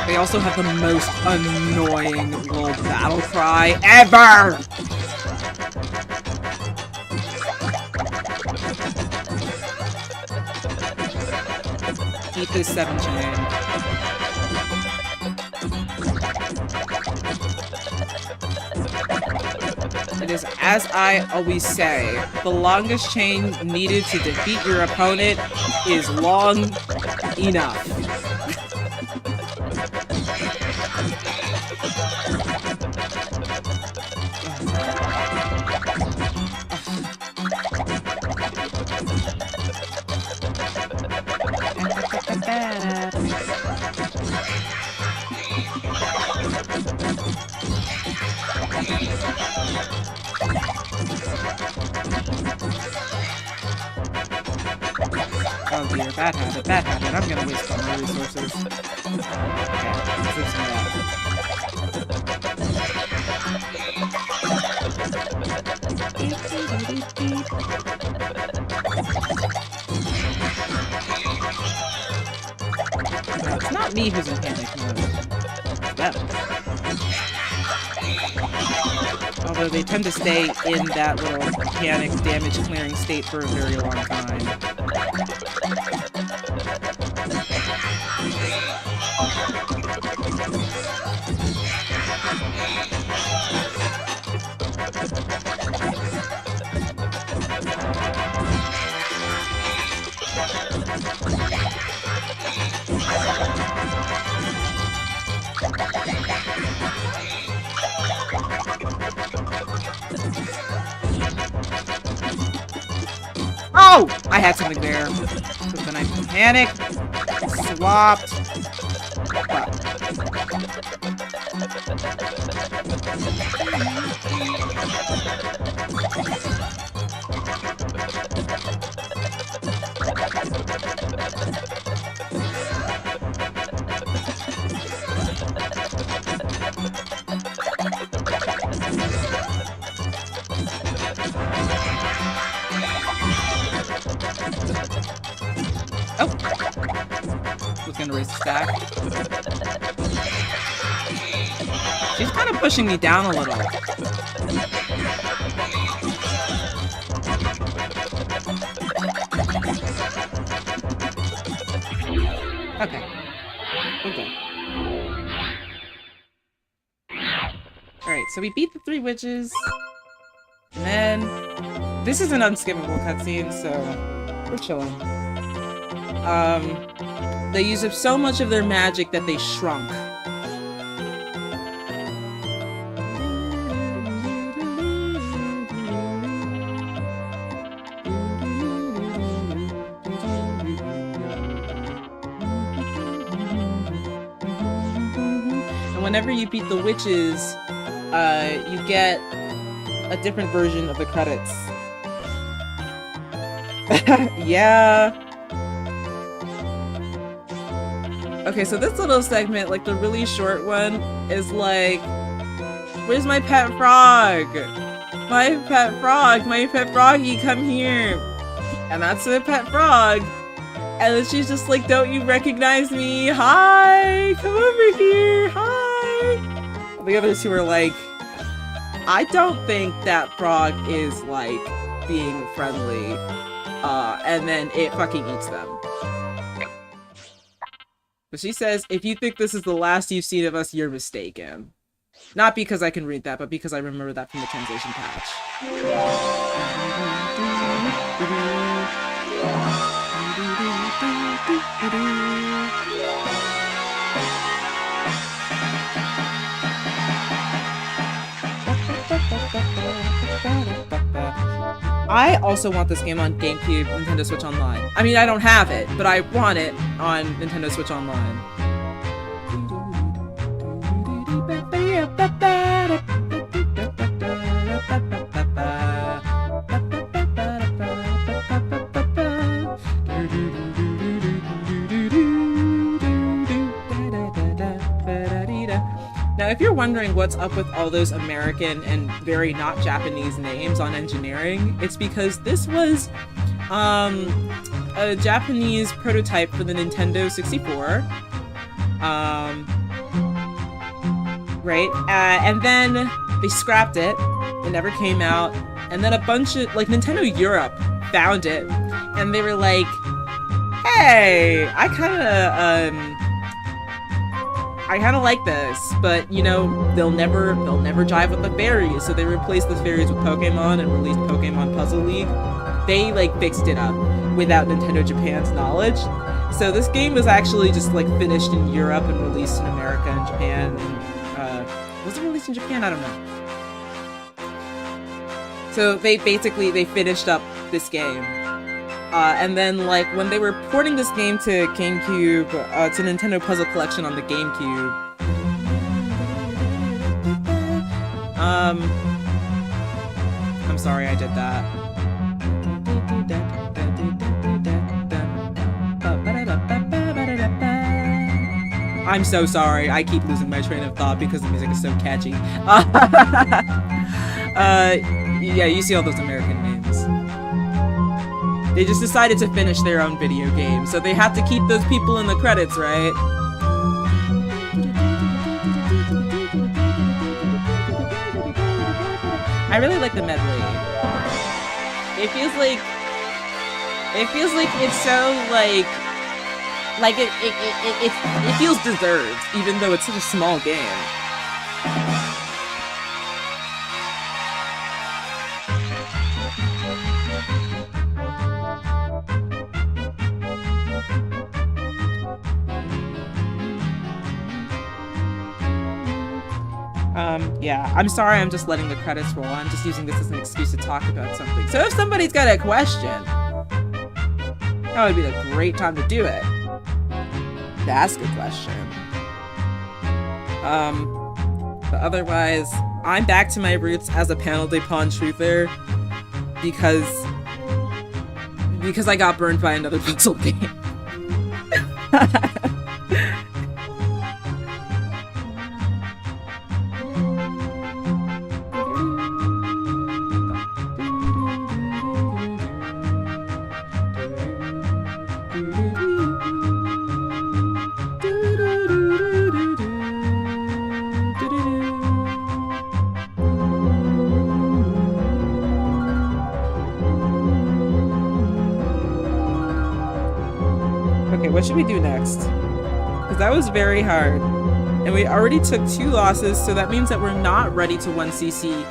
They also have the most annoying little battle cry ever! Eat this 7-chain. It is, as I always say, the longest chain needed to defeat your opponent is long enough. Oh dear, bad habit, bad habit. I'm gonna waste all my resources. Okay, let's do some of that. No, it's not me who's in panic mode. It's them. Although they tend to stay in that little panic damage clearing state for a very long time. Oh! I had something there. But then I panicked, swapped. Oh! Was gonna raise the stack. She's kind of pushing me down a little. Okay. Okay. Alright, so we beat the 3 witches. And then... This is an unskippable cutscene, so... We're chilling. They used up so much of their magic that they shrunk. And whenever you beat the witches, you get a different version of the credits. Yeah. Okay, so this little segment, like the really short one, is like, where's my pet frog? My pet frog, my pet froggy, come here. And that's the pet frog. And then she's just like, don't you recognize me? Hi, come over here, hi. The other two are like, I don't think that frog is like being friendly. And then it fucking eats them. But she says, if you think this is the last you've seen of us, you're mistaken. Not because I can read that, but because I remember that from the translation patch. I also want this game on GameCube, Nintendo Switch Online. I mean, I don't have it, but I want it on Nintendo Switch Online. if you're wondering what's up with all those American and very not Japanese names on engineering, it's because this was a Japanese prototype for the Nintendo 64. Right? And then they scrapped it. It never came out. And then a bunch of, like, Nintendo Europe found it. And they were like, hey, I kind of like this, but, you know, they'll never jive with the fairies. So they replaced the fairies with Pokemon and released Pokemon Puzzle League. They, like, fixed it up without Nintendo Japan's knowledge. So this game was actually just, like, finished in Europe and released in America and Japan. And, was it released in Japan? I don't know. So they finished up this game. And then, like, when they were porting this game to GameCube, to Nintendo Puzzle Collection on the GameCube, I'm sorry I did that. I'm so sorry. I keep losing my train of thought because the music is so catchy. Yeah, you see all those American names. They just decided to finish their own video game, so they have to keep those people in the credits, right? I really like the medley. It feels like it's so like it feels deserved, even though it's such a small game. Yeah, I'm sorry I'm just letting the credits roll. I'm just using this as an excuse to talk about something. So if somebody's got a question, that would be the great time to do it. To ask a question. But otherwise, I'm back to my roots as a Panel de Pon truther because I got burned by another puzzle game. What should we do next? Because that was very hard. And we already took 2 losses, so that means that we're not ready to 1cc.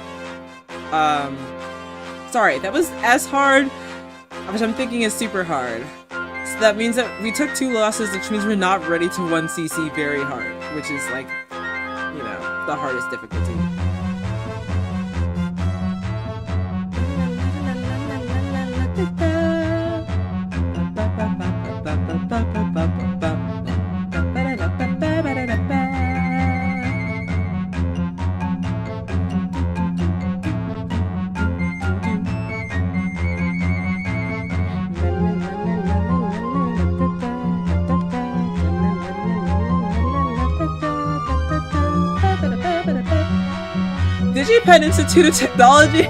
Sorry, that was S hard, which I'm thinking is super hard. So that means that we took 2 losses, which means we're not ready to 1cc very hard, which is like, you know, the hardest difficulty. DigiPen Institute of Technology?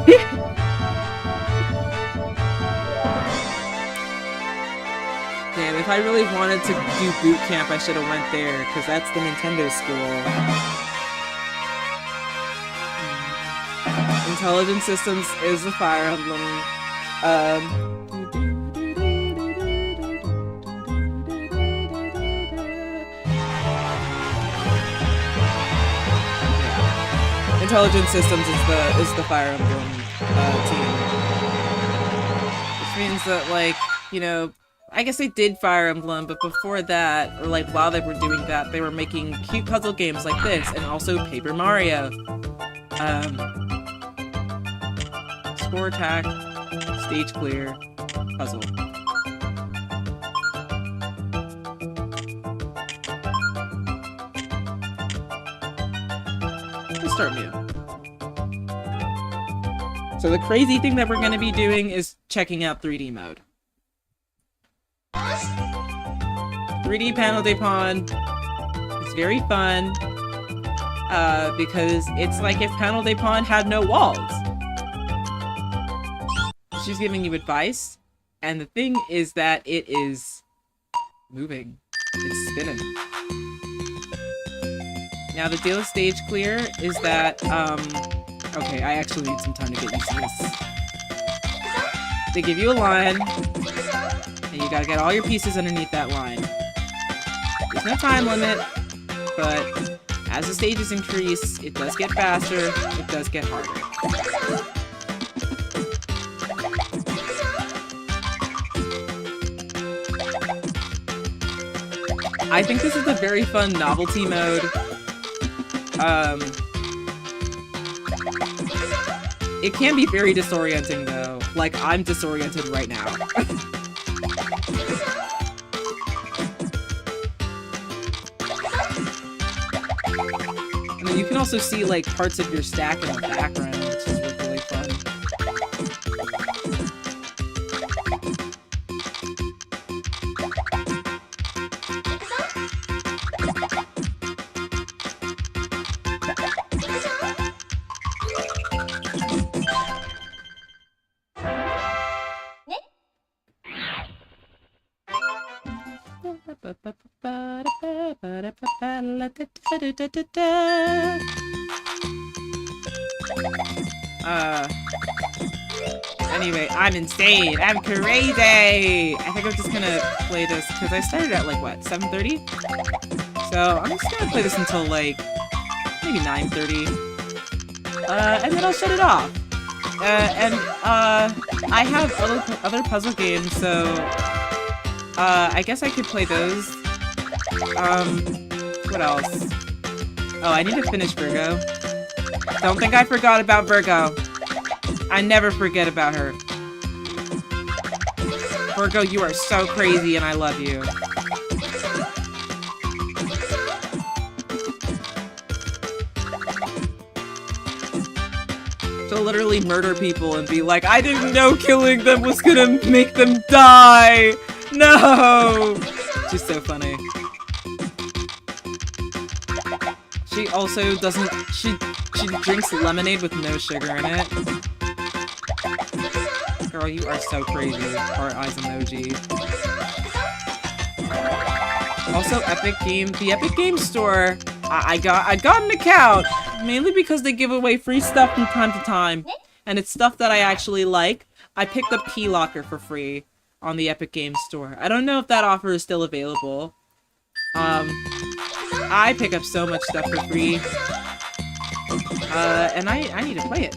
Damn, if I really wanted to do boot camp, I should have went there, because that's the Nintendo school. Intelligent Systems is the Fire Emblem. Intelligent Systems is the Fire Emblem team, which means that, like, you know, I guess they did Fire Emblem, but before that, or like while they were doing that, they were making cute puzzle games like this, and also Paper Mario. Score attack, stage clear, puzzle. Let's start new. So the crazy thing that we're going to be doing is checking out 3D mode. 3D Panel de Pon. It's very fun. because it's like if Panel de Pon had no walls. She's giving you advice, and the thing is that it is moving. It's spinning. Now the deal of stage clear is that, okay, I actually need some time to get used to this. They give you a line, and you gotta get all your pieces underneath that line. There's no time limit, but as the stages increase, it does get faster, it does get harder. I think this is a very fun novelty mode. It can be very disorienting though. Like, I'm disoriented right now. And then you can also see like parts of your stack in the background, which is really fun. Anyway, I'm insane. I'm crazy. I think I'm just gonna play this because I started at like what, 7:30? So I'm just gonna play this until like maybe 9:30. And then I'll shut it off. I have other puzzle games, so I guess I could play those. What else? Oh, I need to finish Virgo. Don't think I forgot about Virgo. I never forget about her. Virgo, you are so crazy and I love you. To literally murder people and be like, I didn't know killing them was gonna make them die! No! She's so funny. She also doesn't, she drinks lemonade with no sugar in it. Girl, you are so crazy. Heart eyes emoji. Also, the Epic Games Store, I got an account, mainly because they give away free stuff from time to time, and it's stuff that I actually like. I picked up Key Locker for free on the Epic Games Store. I don't know if that offer is still available. I pick up so much stuff for free. And I need to play it.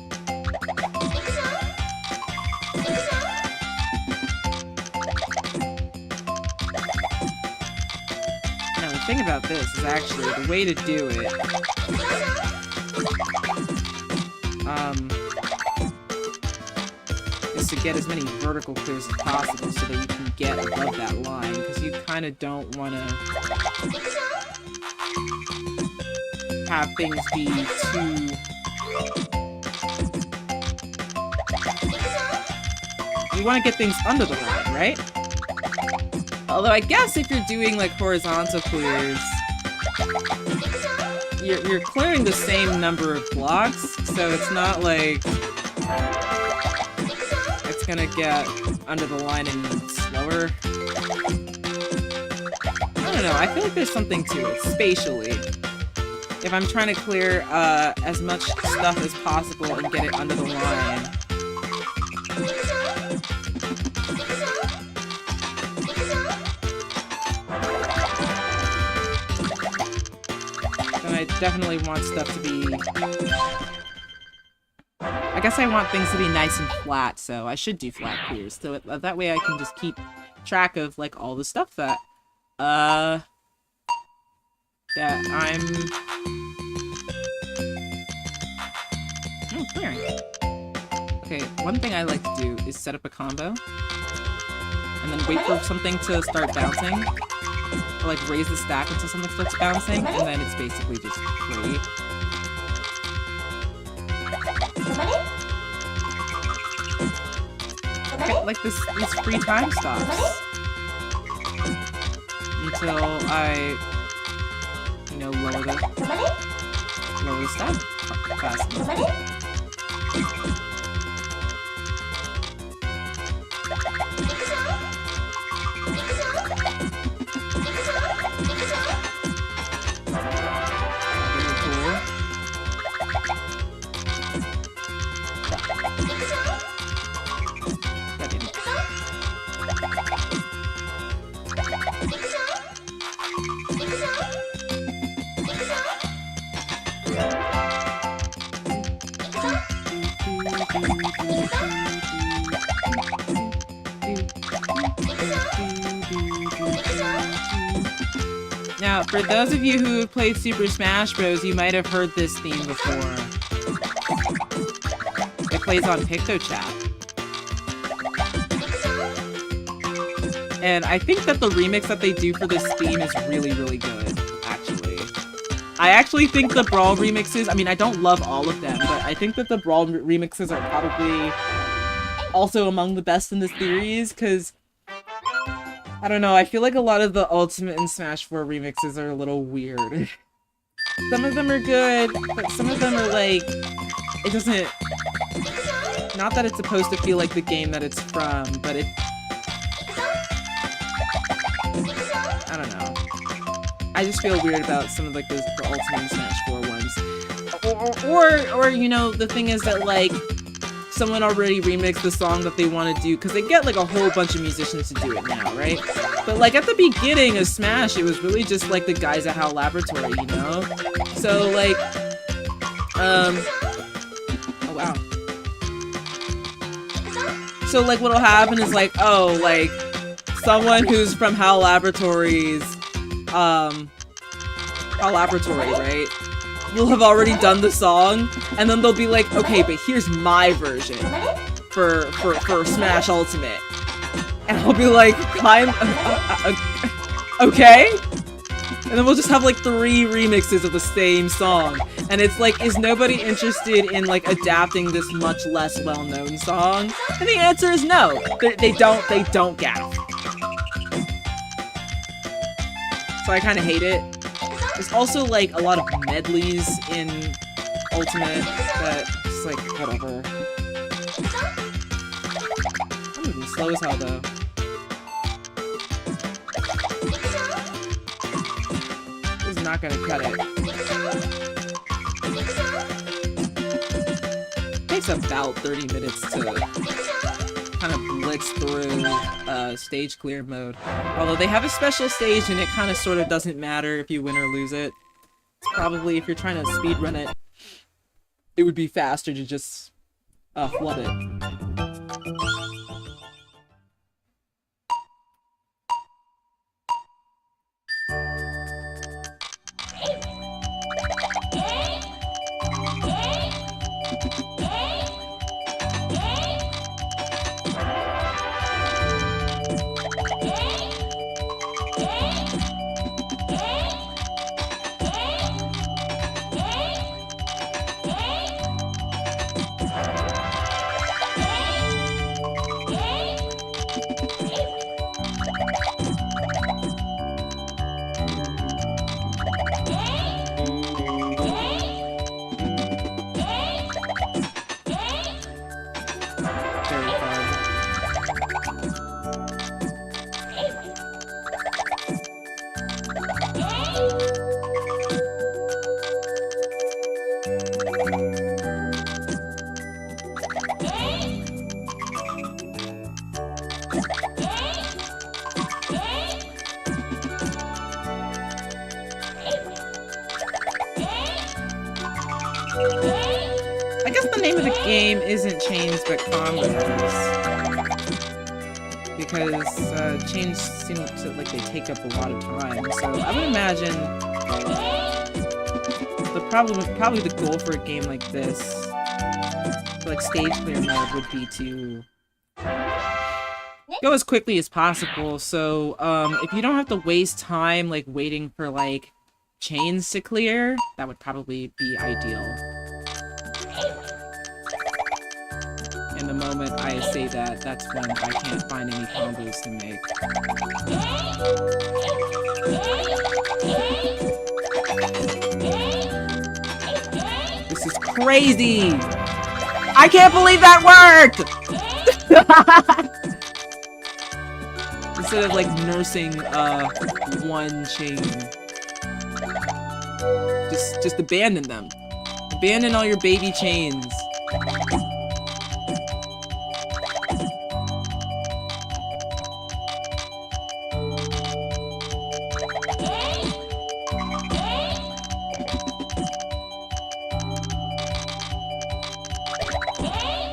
Now, the thing about this is actually the way to do it. Is to get as many vertical clears as possible so that you can get above that line, because you kind of don't want to have things be too... You want to get things under the line, right? Although I guess if you're doing like horizontal clears, you're clearing the same number of blocks, so it's not like it's gonna get under the line and slower. I don't know, I feel like there's something to it, spatially. If I'm trying to clear as much stuff as possible and get it under the line. Then I definitely want stuff to be... I guess I want things to be nice and flat, so I should do flat clears. So that way I can just keep track of, like, all the stuff that I'm clearing. Okay, one thing I like to do is set up a combo, and then wait for something to start bouncing, or like raise the stack until something starts bouncing, and then it's basically just free. Okay, like these free time stops. Until I, you know, lower the... lower the stab fast enough. Now, for those of you who have played Super Smash Bros., you might have heard this theme before. It plays on PictoChat. And I think that the remix that they do for this theme is really, really good, actually. I actually think the Brawl remixes, I mean, I don't love all of them, but I think that the Brawl remixes are probably also among the best in the series, because I don't know, I feel like a lot of the Ultimate and Smash 4 remixes are a little weird. Some of them are good, but some of them are like, it doesn't, not that it's supposed to feel like the game that it's from, but it, I don't know. I just feel weird about some of like the Ultimate and Smash 4 ones. Or, you know, the thing is that like, someone already remixed the song that they want to do, because they get like a whole bunch of musicians to do it now, right? But like at the beginning of Smash, it was really just like the guys at HAL Laboratory, you know? So like, oh wow. So like what'll happen is like, oh, like, someone who's from HAL Laboratories, HAL Laboratory, right? Will have already done the song, and then they'll be like, okay, but here's my version for Smash Ultimate. And I'll be like, okay? And then we'll just have like 3 remixes of the same song. And it's like, is nobody interested in like adapting this much less well-known song? And the answer is no. They don't gaff. So I kind of hate it. There's also like a lot of medleys in Ultimate, but just like, whatever. I'm moving slow as hell though. This is not gonna cut it. It takes about 30 minutes to kind of blitz through stage clear mode. Although they have a special stage and it kind of sort of doesn't matter if you win or lose it. It's probably, if you're trying to speedrun it, it would be faster to just flood it. I guess the name of the game isn't Chains, but Combos. Because Chains seem to, like, they take up a lot of time. So I would imagine probably the goal for a game like this, for like stage clear mode, would be to go as quickly as possible. So if you don't have to waste time like waiting for like chains to clear, that would probably be ideal. And the moment I say that, that's when I can't find any combos to make. crazy! I can't believe that worked! Instead of like nursing one chain. Just abandon them. Abandon all your baby chains.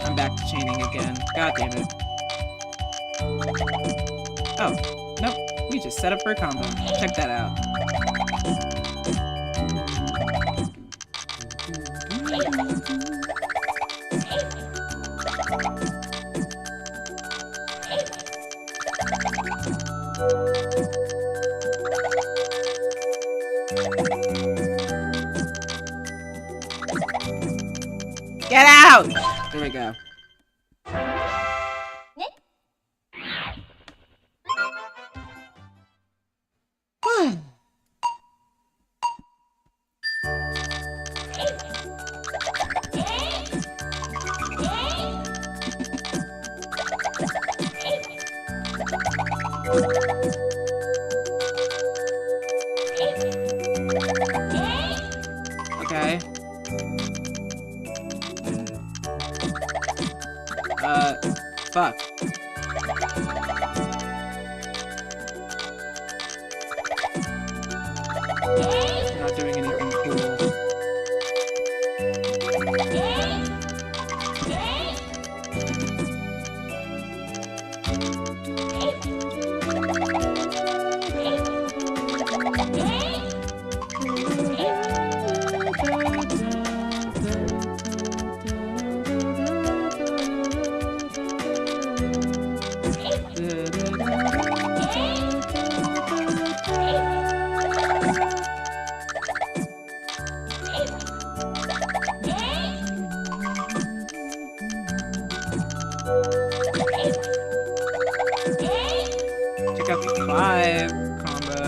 I'm back to chaining again. God damn it. Oh, nope. We just set up for a combo. Check that out. Get out! There we go. Okay. Fuck. We're not doing anything cool. Check out the 5 combo.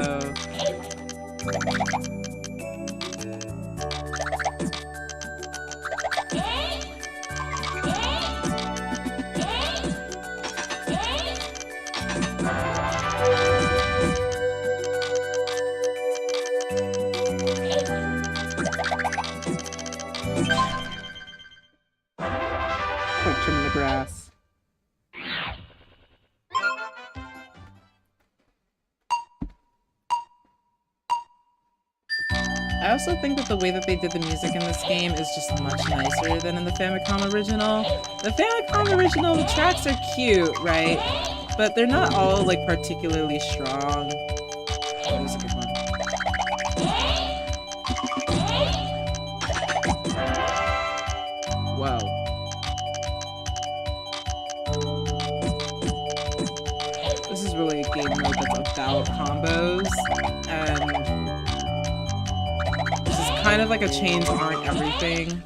Like trimming the grass. I also think that the way that they did the music in this game is just much nicer than in the Famicom original. The Famicom original, the tracks are cute, right? But they're not all, like, particularly strong. That was a good one. Whoa. This is really a game mode that's about combos, and kind of like a chains aren't everything.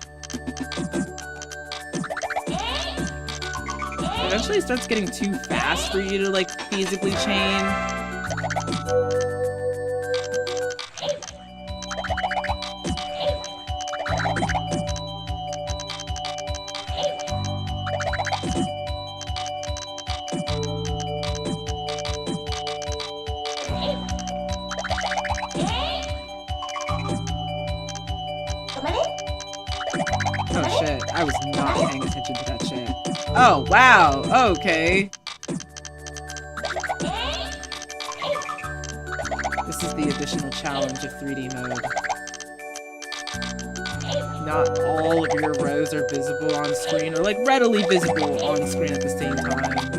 Eventually it starts getting too fast for you to like feasibly chain. Oh shit, I was not paying attention to that shit. Oh wow, okay. This is the additional challenge of 3D mode. Not all of your rows are visible on screen, or like readily visible on screen at the same time.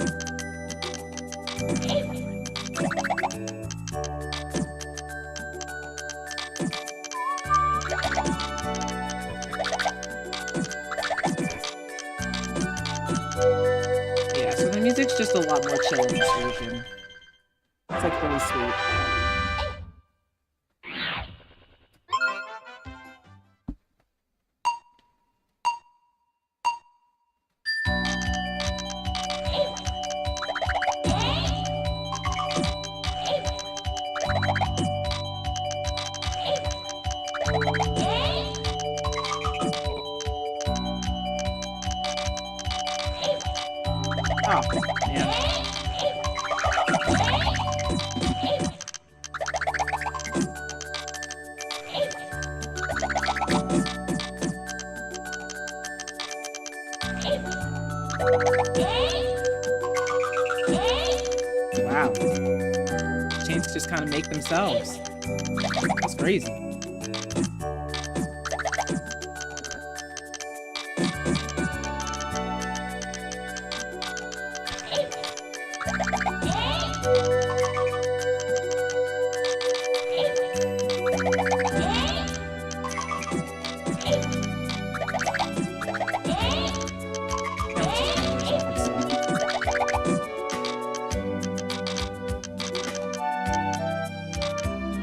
Music's just a lot more chill in this version. It's like really sweet. Oh, man. Wow. Chains just kind of make themselves. That's crazy.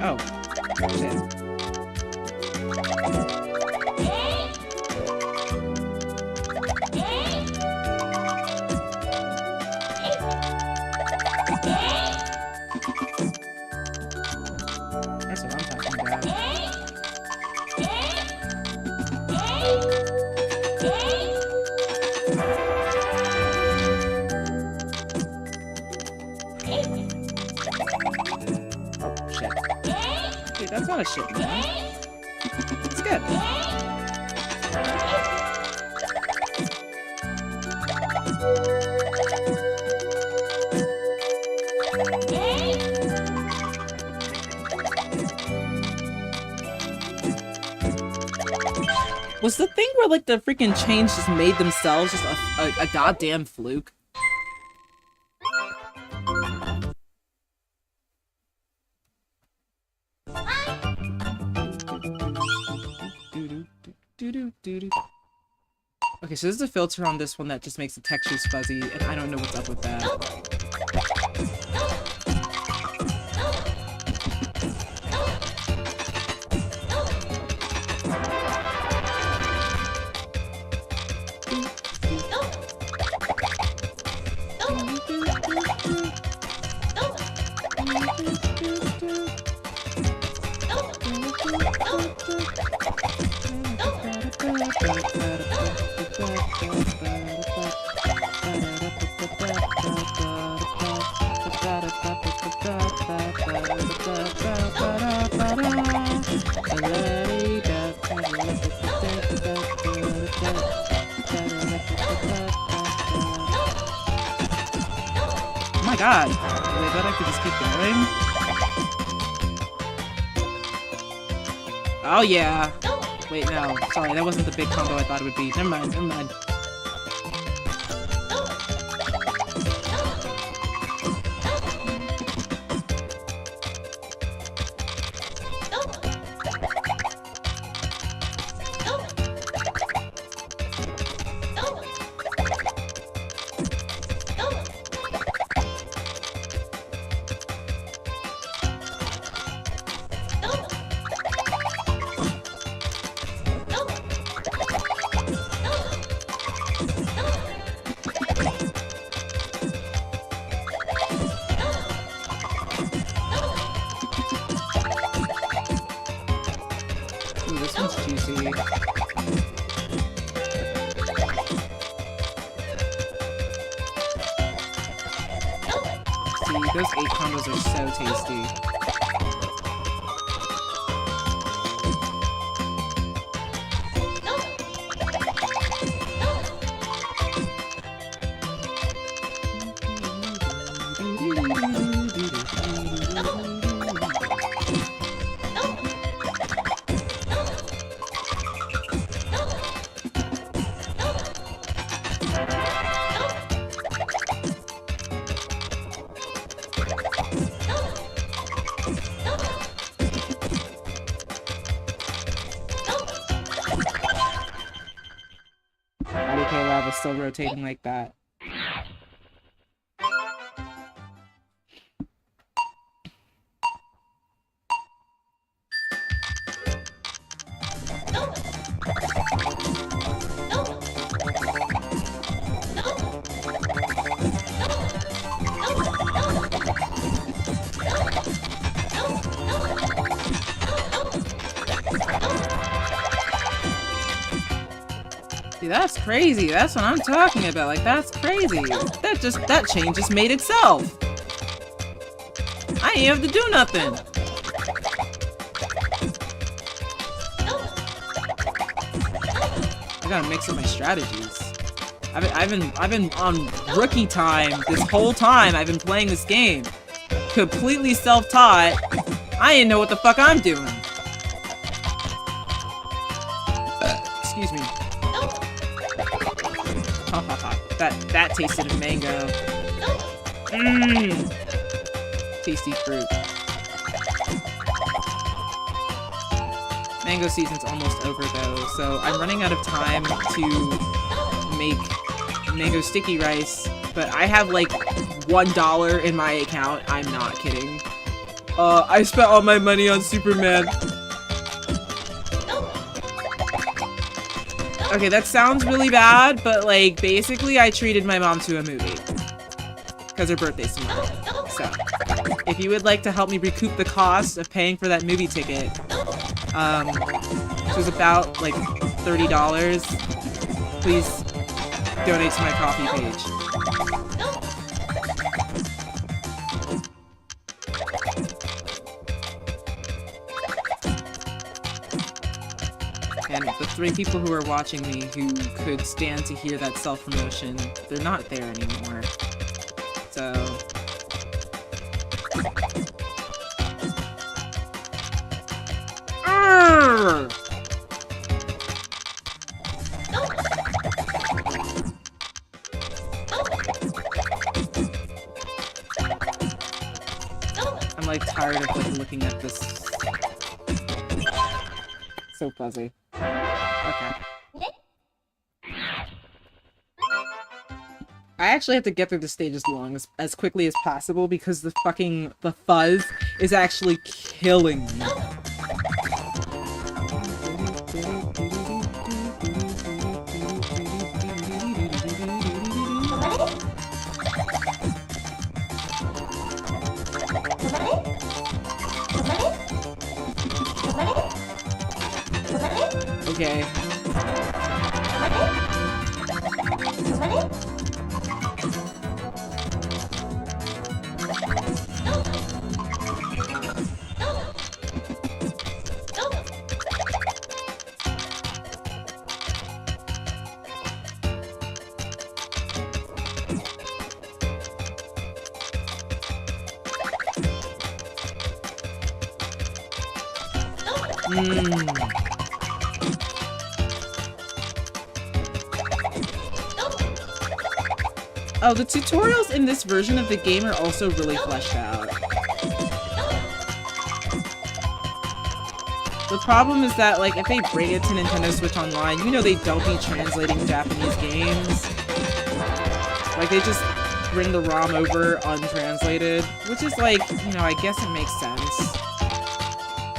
Oh, shit. That's what I'm talking about. Oh, shit. Dude, that's not a shit, man. It's good. Was the thing where, like, the freaking chains just made themselves just a goddamn fluke? Okay, so there's a filter on this one that just makes the textures fuzzy, and I don't know what's up with that. Oh my god! Wait, I bet I could just keep going? Oh yeah! Wait, no. Sorry, that wasn't the big combo I thought it would be. Never mind, never mind. Ooh, this one's juicy. See, those 8 combos are so tasty. IDK Lava's still rotating like that. See, That's crazy. That's what I'm talking about. Like, that's crazy. That chain just made itself. I ain't have to do nothing. I gotta mix up my strategies. I've been on rookie time this whole time. I've been playing this game. Completely self-taught. I didn't know what the fuck I'm doing. Excuse me. That tasted of mango. Mmm. Tasty fruit. Mango season's almost over though, so I'm running out of time to make mango sticky rice, but I have like $1 in my account. I'm not kidding. I spent all my money on Superman. Okay, that sounds really bad, but like basically I treated my mom to a movie because her birthday's tomorrow. So if you would like to help me recoup the cost of paying for that movie ticket, which was about like $30, please donate to my Ko-fi page. And the 3 people who are watching me who could stand to hear that self-promotion, they're not there anymore. So... I'm like tired of like looking at this. So fuzzy. Okay. I actually have to get through the stage as quickly as possible because the fuzz is actually killing me. Okay. Oh, the tutorials in this version of the game are also really fleshed out. The problem is that, like, if they bring it to Nintendo Switch Online, you know they don't be translating Japanese games. Like, they just bring the ROM over untranslated, which is like, you know, I guess it makes sense.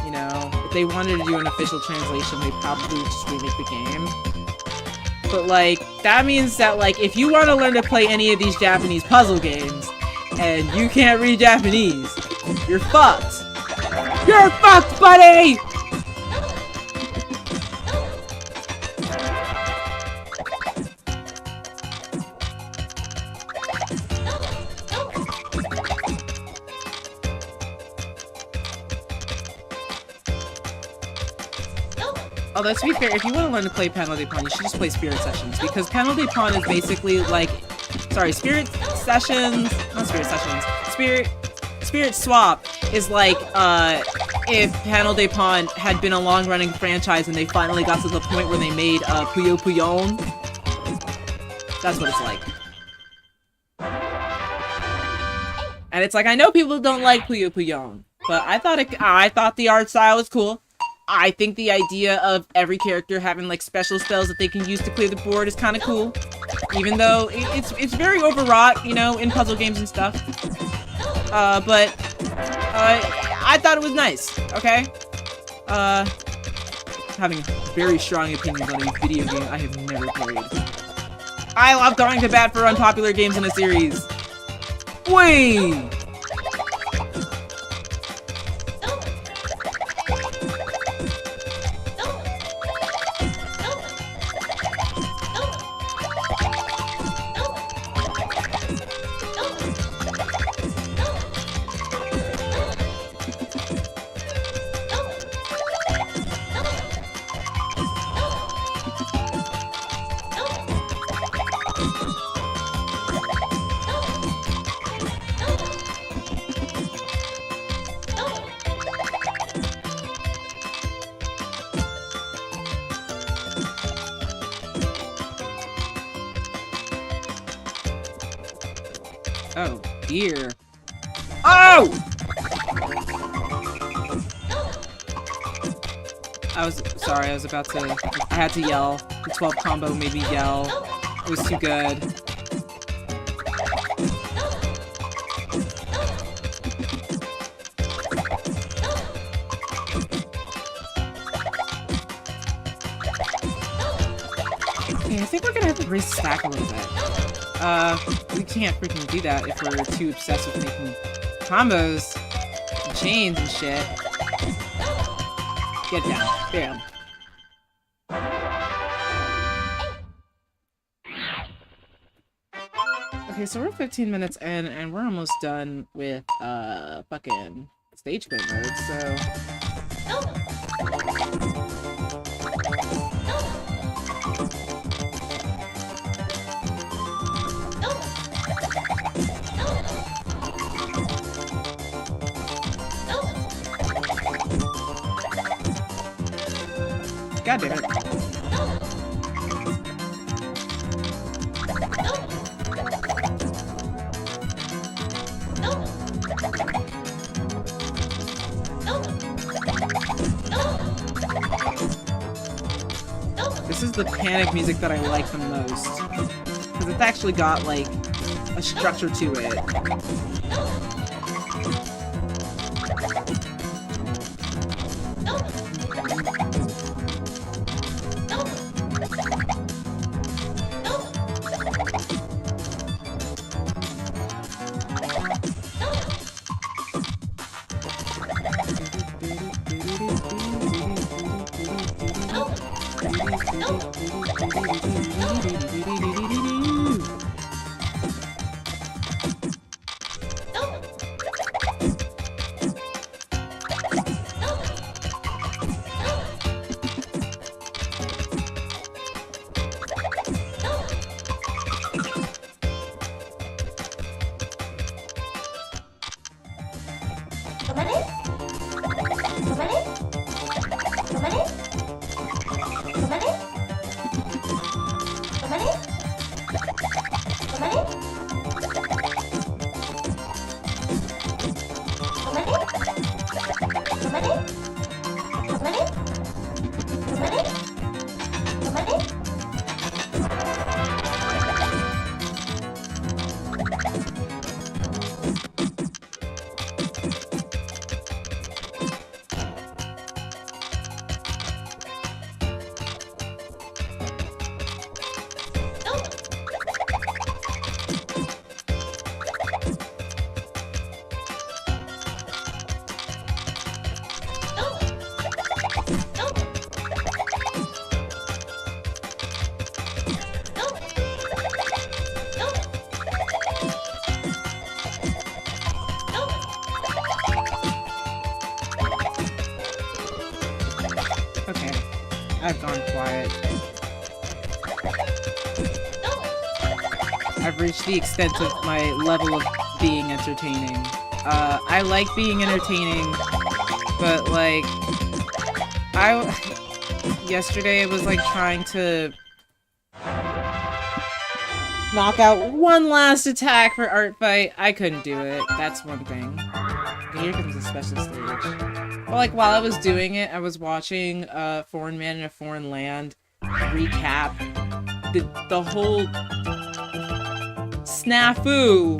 You know, if they wanted to do an official translation, they probably would just remake the game. But, like, that means that, like, if you want to learn to play any of these Japanese puzzle games, and you can't read Japanese, you're fucked! You're fucked, buddy! Although, to be fair, if you want to learn to play Panel de Pon, you should just play Spirit Sessions, because Panel de Pon is basically like... Sorry, Spirit Swap is like, if Panel de Pon had been a long-running franchise and they finally got to the point where they made, Puyo Puyon. That's what it's like. And it's like, I know people don't like Puyo Puyon, but I thought the art style was cool. I think the idea of every character having, like, special spells that they can use to clear the board is kind of cool. Even though it's very overwrought, you know, in puzzle games and stuff. I thought it was nice, okay? Having very strong opinions on a video game I have never played. I love going to bat for unpopular games in a series. Wait! Oh, dear. Oh! I was sorry, I was about to... I had to yell. The 12 combo made me yell. It was too good. Okay, I think we're gonna have to raise the stack a little bit. We can't freaking do that if we're too obsessed with making combos and chains and shit. Get down. Bam. Okay, so we're 15 minutes in, and we're almost done with, fucking stage quit mode, so... God damn it. This is the panic music that I like the most. Because it's actually got, like, a structure to it. I've gone quiet. I've reached the extent of my level of being entertaining. I like being entertaining, but like, yesterday I was like trying to knock out one last attack for Art Fight. I couldn't do it. That's one thing. Here comes a special stage. But like, while I was doing it, I was watching Foreign Man in a Foreign Land recap the whole snafu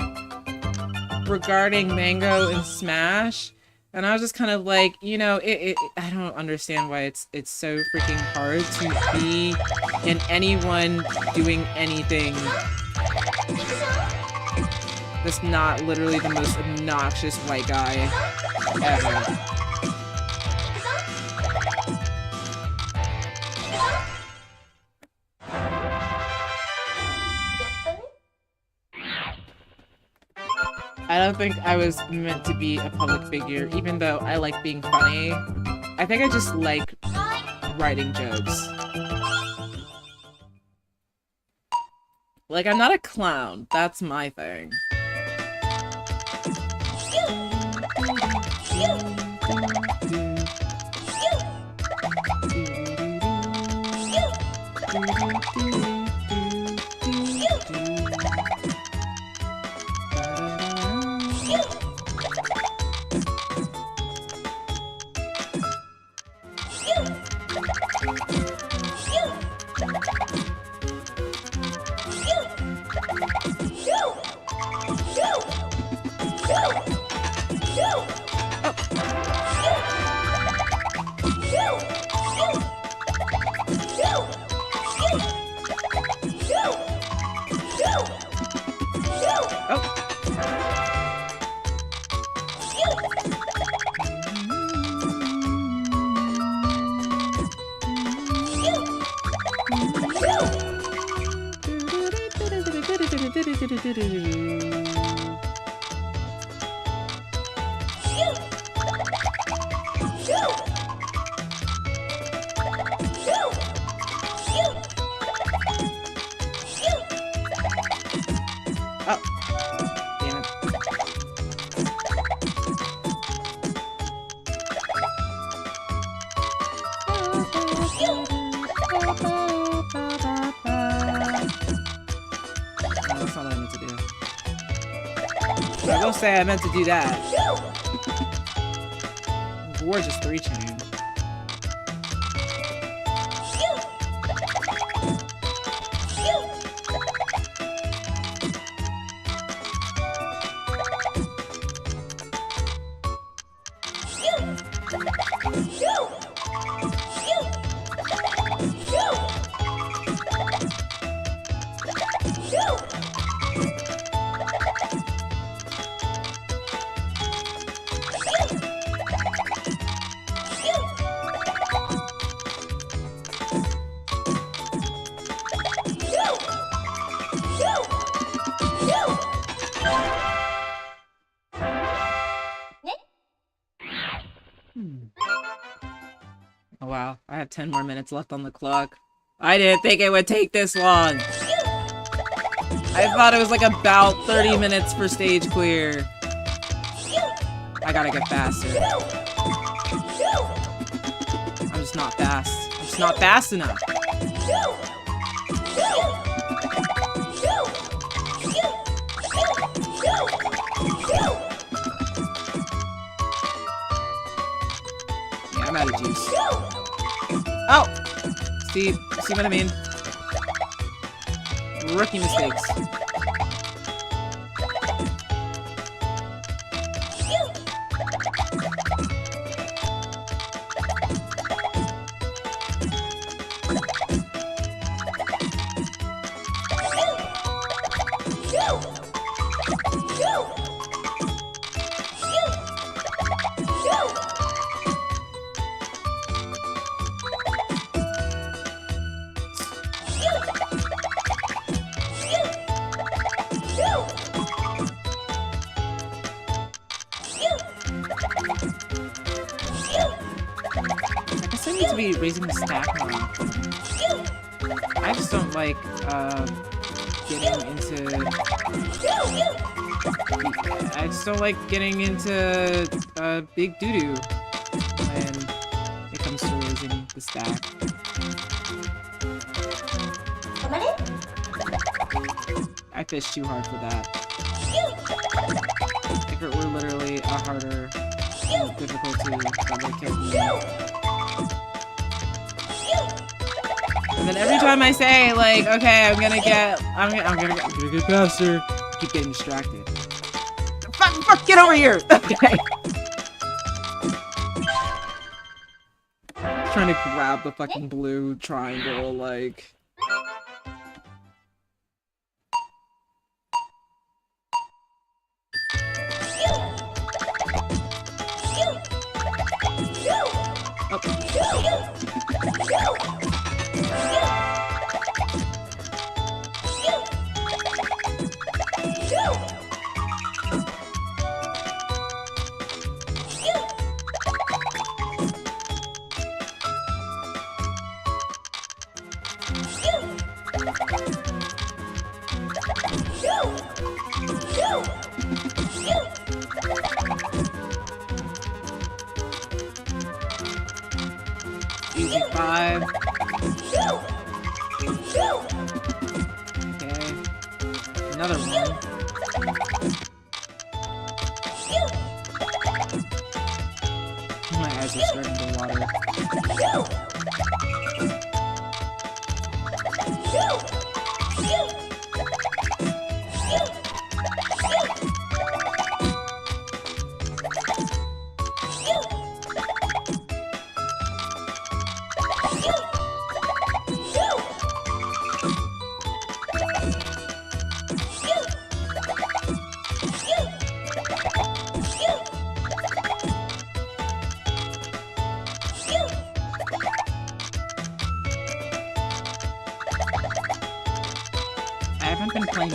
regarding Mango and Smash, and I was just kind of like, you know, I don't understand why it's so freaking hard to be in anyone doing anything that's not literally the most obnoxious white guy ever. I don't think I was meant to be a public figure, even though I like being funny. I think I just like writing jokes. Like, I'm not a clown. That's my thing. I meant to do that. War just 3-chain. Oh wow, I have 10 more minutes left on the clock. I didn't think it would take this long. I thought it was like about 30 minutes for stage clear. I gotta get faster. I'm just not fast. I'm just not fast enough. Yeah, I'm out of juice. Oh! See what I mean? Rookie mistakes. Raising the stack more often. I just don't like getting into big doo-doo when it comes to raising the stack. I fished too hard for that. If it were literally a harder difficulty, that would kill me. And then every time I say, like, okay, I'm gonna get faster, I keep getting distracted. Fuck, get over here! Okay. Trying to grab the fucking blue triangle, like...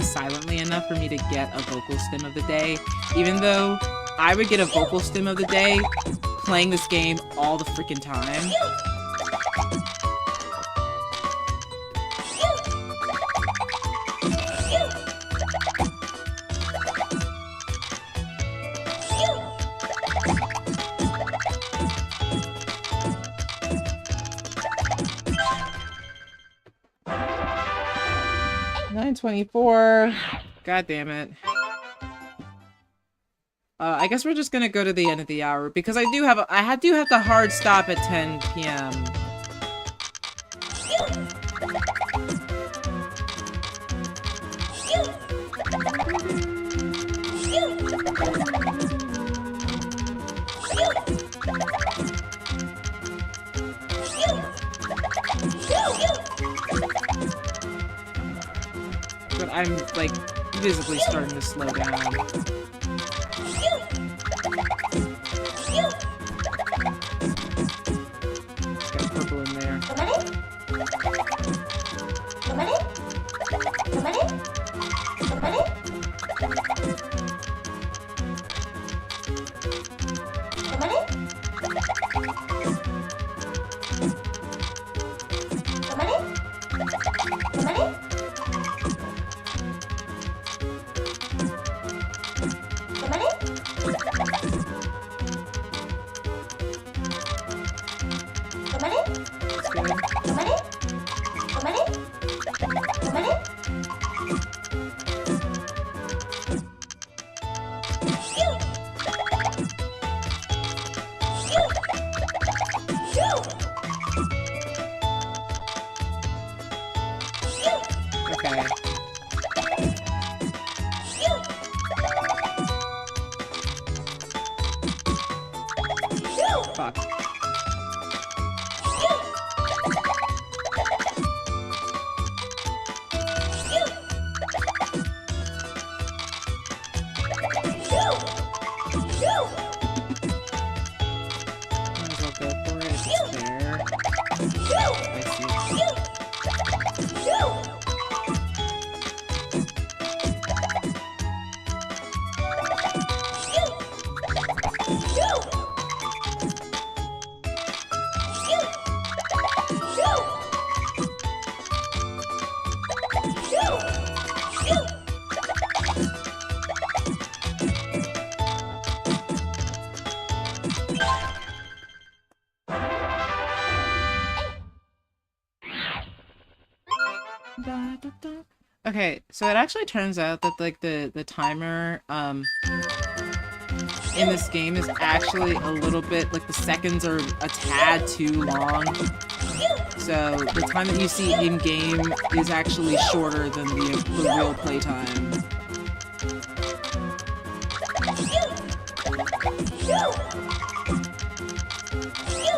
silently enough for me to get a vocal stim of the day, even though I would get a vocal stim of the day playing this game all the freaking time. $9.24. God damn it. I guess we're just gonna go to the end of the hour because I do have the hard stop at 10 p.m. But I'm like visibly starting to slow down. Got purple in there. Okay, so it actually turns out that like the timer in this game is actually a little bit like the seconds are a tad too long. So the time that you see in game is actually shorter than the real playtime.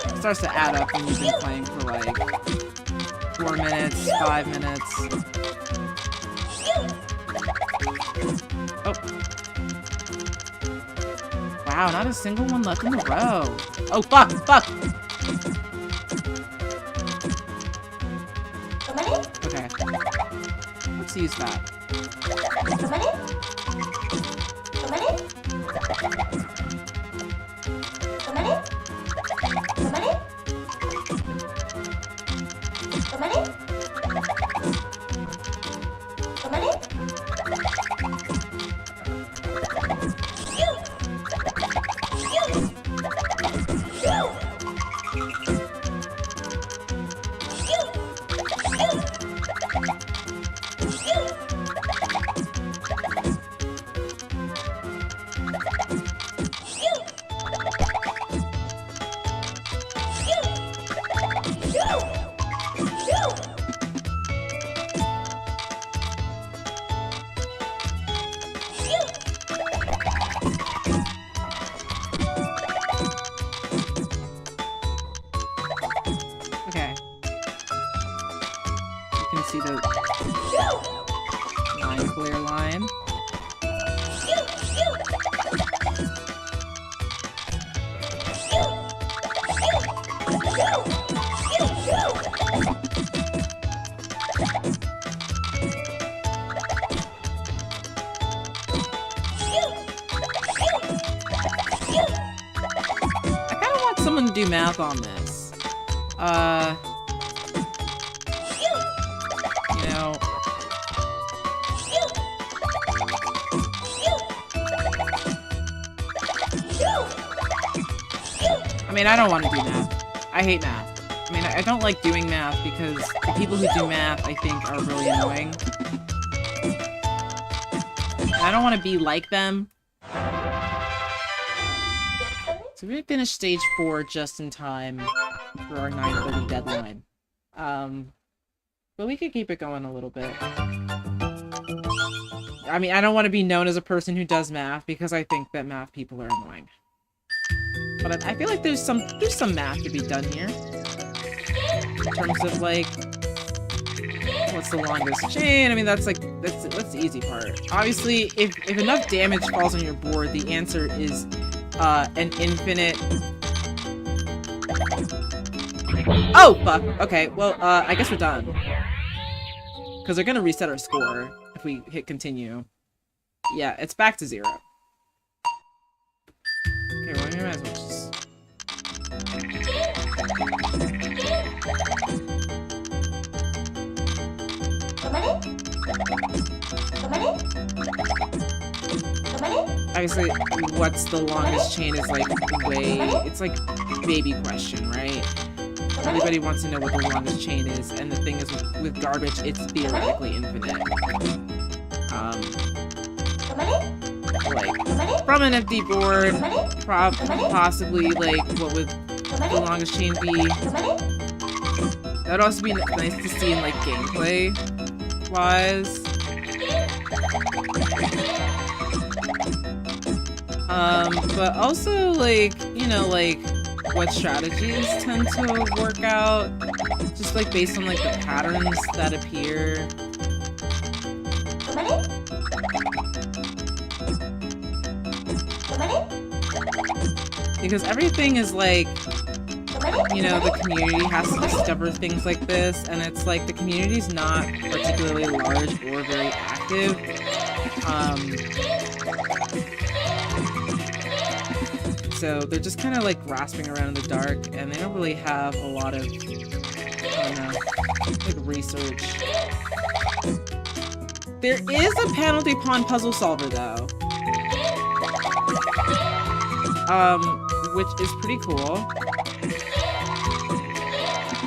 It starts to add up when you've been playing for like 4 minutes, 5 minutes. Oh. Wow, not a single one left in a row. Oh, fuck! Fuck! Okay. Let's use that. do math on this. You know... I mean, I don't want to do math. I hate math. I mean, I don't like doing math because the people who do math, I think, are really annoying. And I don't want to be like them. So we finished stage 4 just in time for our 9:30 deadline. But we could keep it going a little bit. I mean, I don't want to be known as a person who does math because I think that math people are annoying. But I feel like there's some math to be done here. In terms of, like, what's the longest chain? I mean, that's the easy part. Obviously, if enough damage falls on your board, the answer is an infinite... Oh, fuck. Okay, well, I guess we're done. Because they're gonna reset our score if we hit continue. Yeah, it's back to 0. Okay, well, we might as well just... Obviously, what's the longest chain is like way... It's like baby question, right? Everybody wants to know what the longest chain is, and the thing is with garbage, it's theoretically infinite. Like, from an empty board, possibly, like, what would the longest chain be? That would also be nice to see in, like, gameplay-wise. But also, like, you know, like, what strategies tend to work out, just, like, based on, like, the patterns that appear. Because everything is, like, you know, the community has to discover things like this, and it's, like, the community's not particularly large or very active. So they're just kind of like grasping around in the dark, and they don't really have a lot of, I don't know, like research. There is a penalty pawn puzzle solver though, which is pretty cool.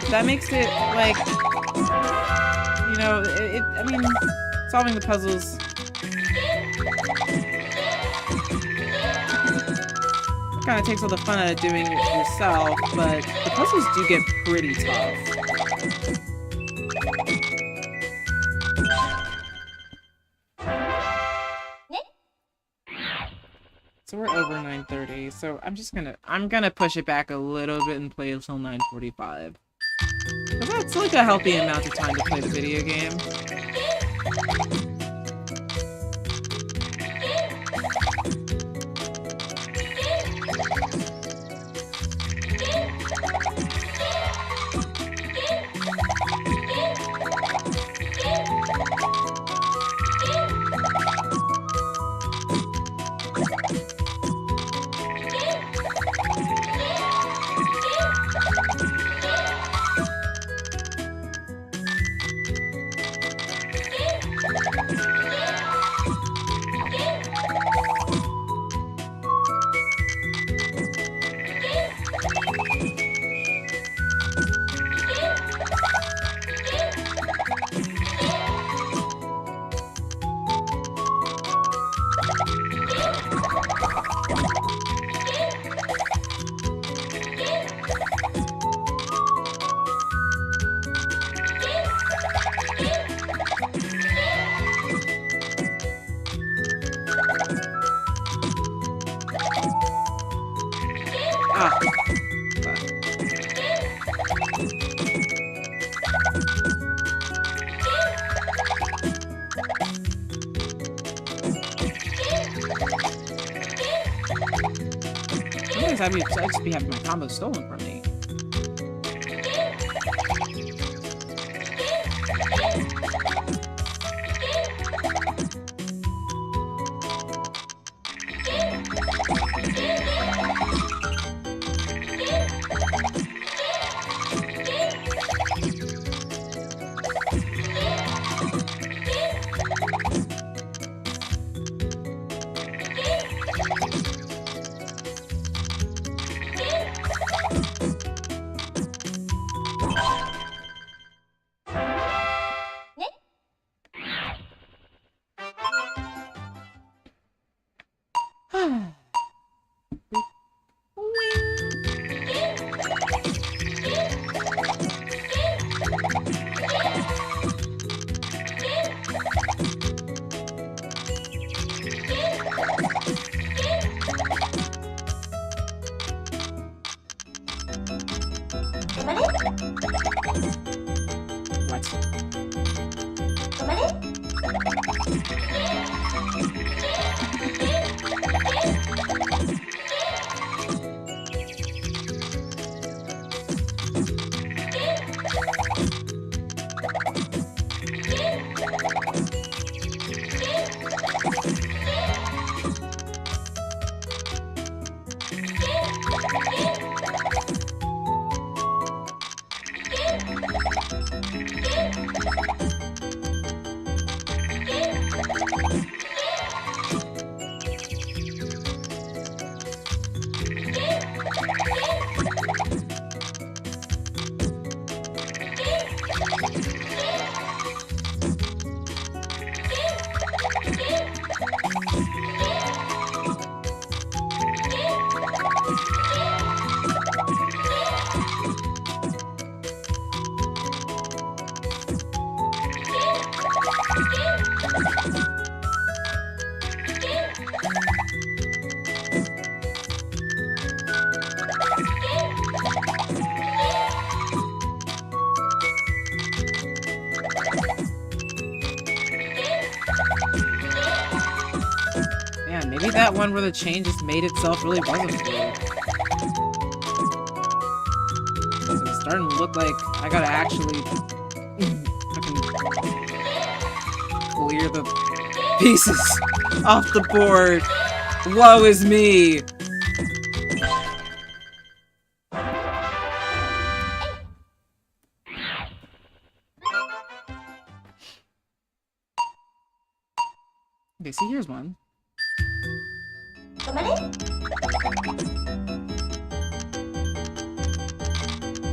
That makes it like, you know, I mean, solving the puzzles. Kind of takes all the fun out of doing it yourself, but the puzzles do get pretty tough. So we're over 9:30, so I'm gonna push it back a little bit and play until 9:45. But that's like a healthy amount of time to play the video game. I'd just be having my combo stolen from me. that one where the chain just made itself really wasn't fluid. So it's starting to look like I gotta actually fucking clear the pieces off the board. Woe is me! Okay, see, here's one.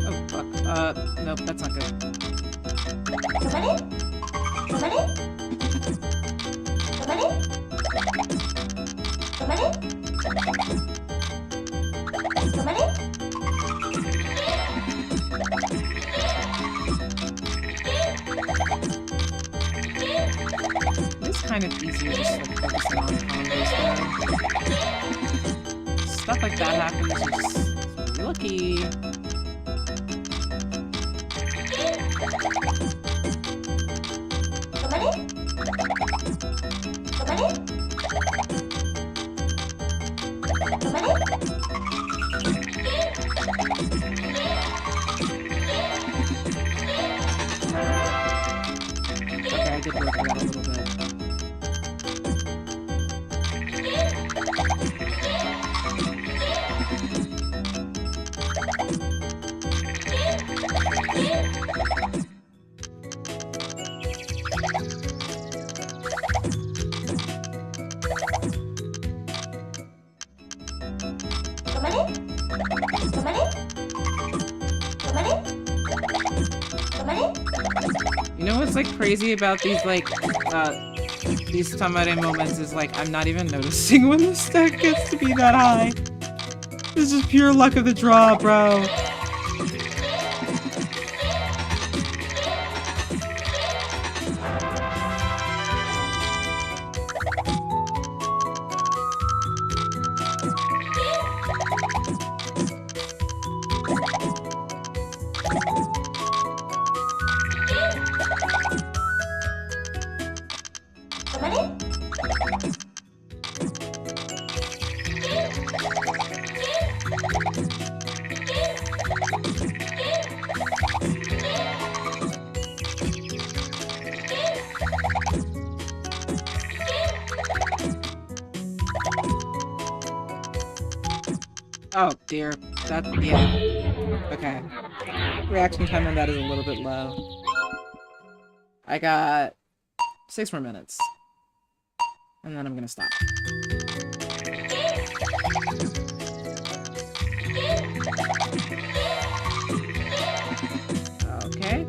Oh, fuck. Nope, that's not good. It's kind of easier just like focusing on combos though. Stuff like that happens, you're just lucky. Okay, I did work on that a little bit. You know what's like crazy about these these Tamare moments is like I'm not even noticing when the stack gets to be that high. This is pure luck of the draw, bro. Oh dear, that, yeah. Okay. Reaction time on that is a little bit low. I got 6 more minutes. And then I'm gonna stop. Okay.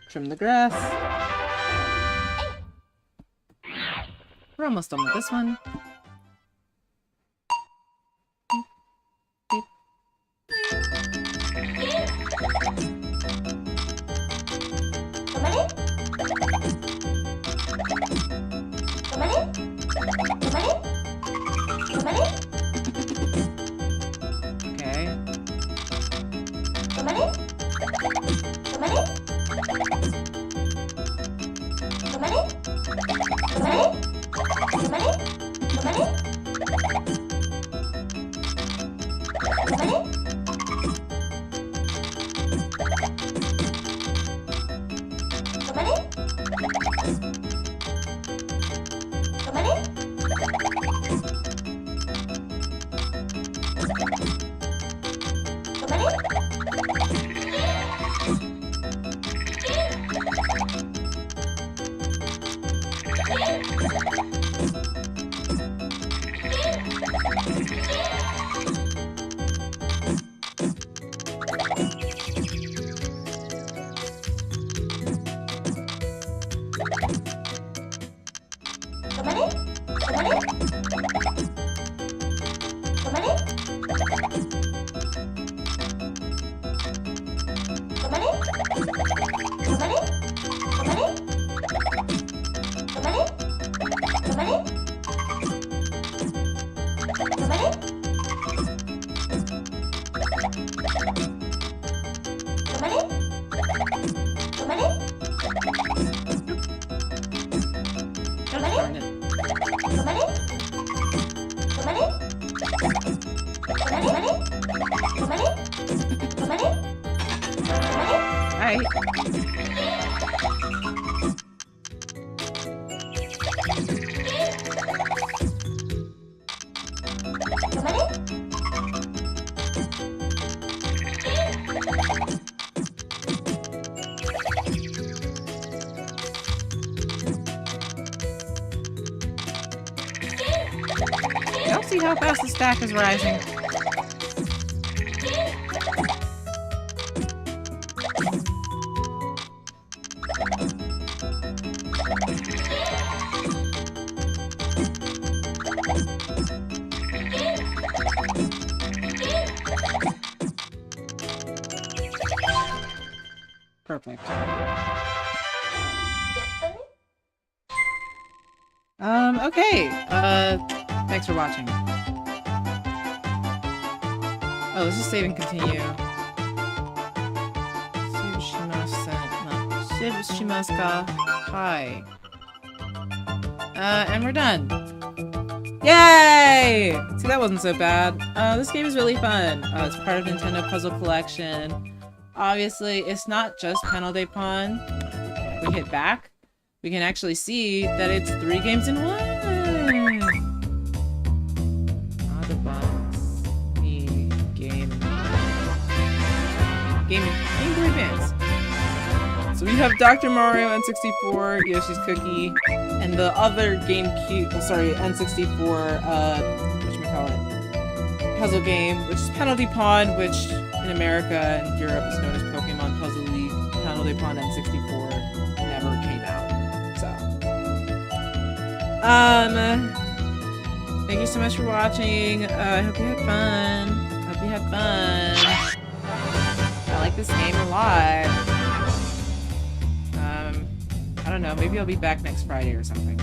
Trim the grass. We're almost done with this one. Y'all see how fast the stack is rising? Perfect. Okay. Thanks for watching. Oh, this is save and continue. Hi. And we're done. Yay! See, that wasn't so bad. This game is really fun. It's part of Nintendo Puzzle Collection. Obviously, it's not just Panel de Pon. If we hit back, we can actually see that it's 3 games in 1. Game Boy Advance. So we have Dr. Mario N64, Yoshi's Cookie, and the other GameCube, N64, whatchamacallit, puzzle game, which is Panel de Pon, which in America and Europe is known as Pokemon Puzzle League. Panel de Pon N64 never came out. So, thank you so much for watching. I hope you had fun. I like this game a lot. I don't know, maybe I'll be back next Friday or something.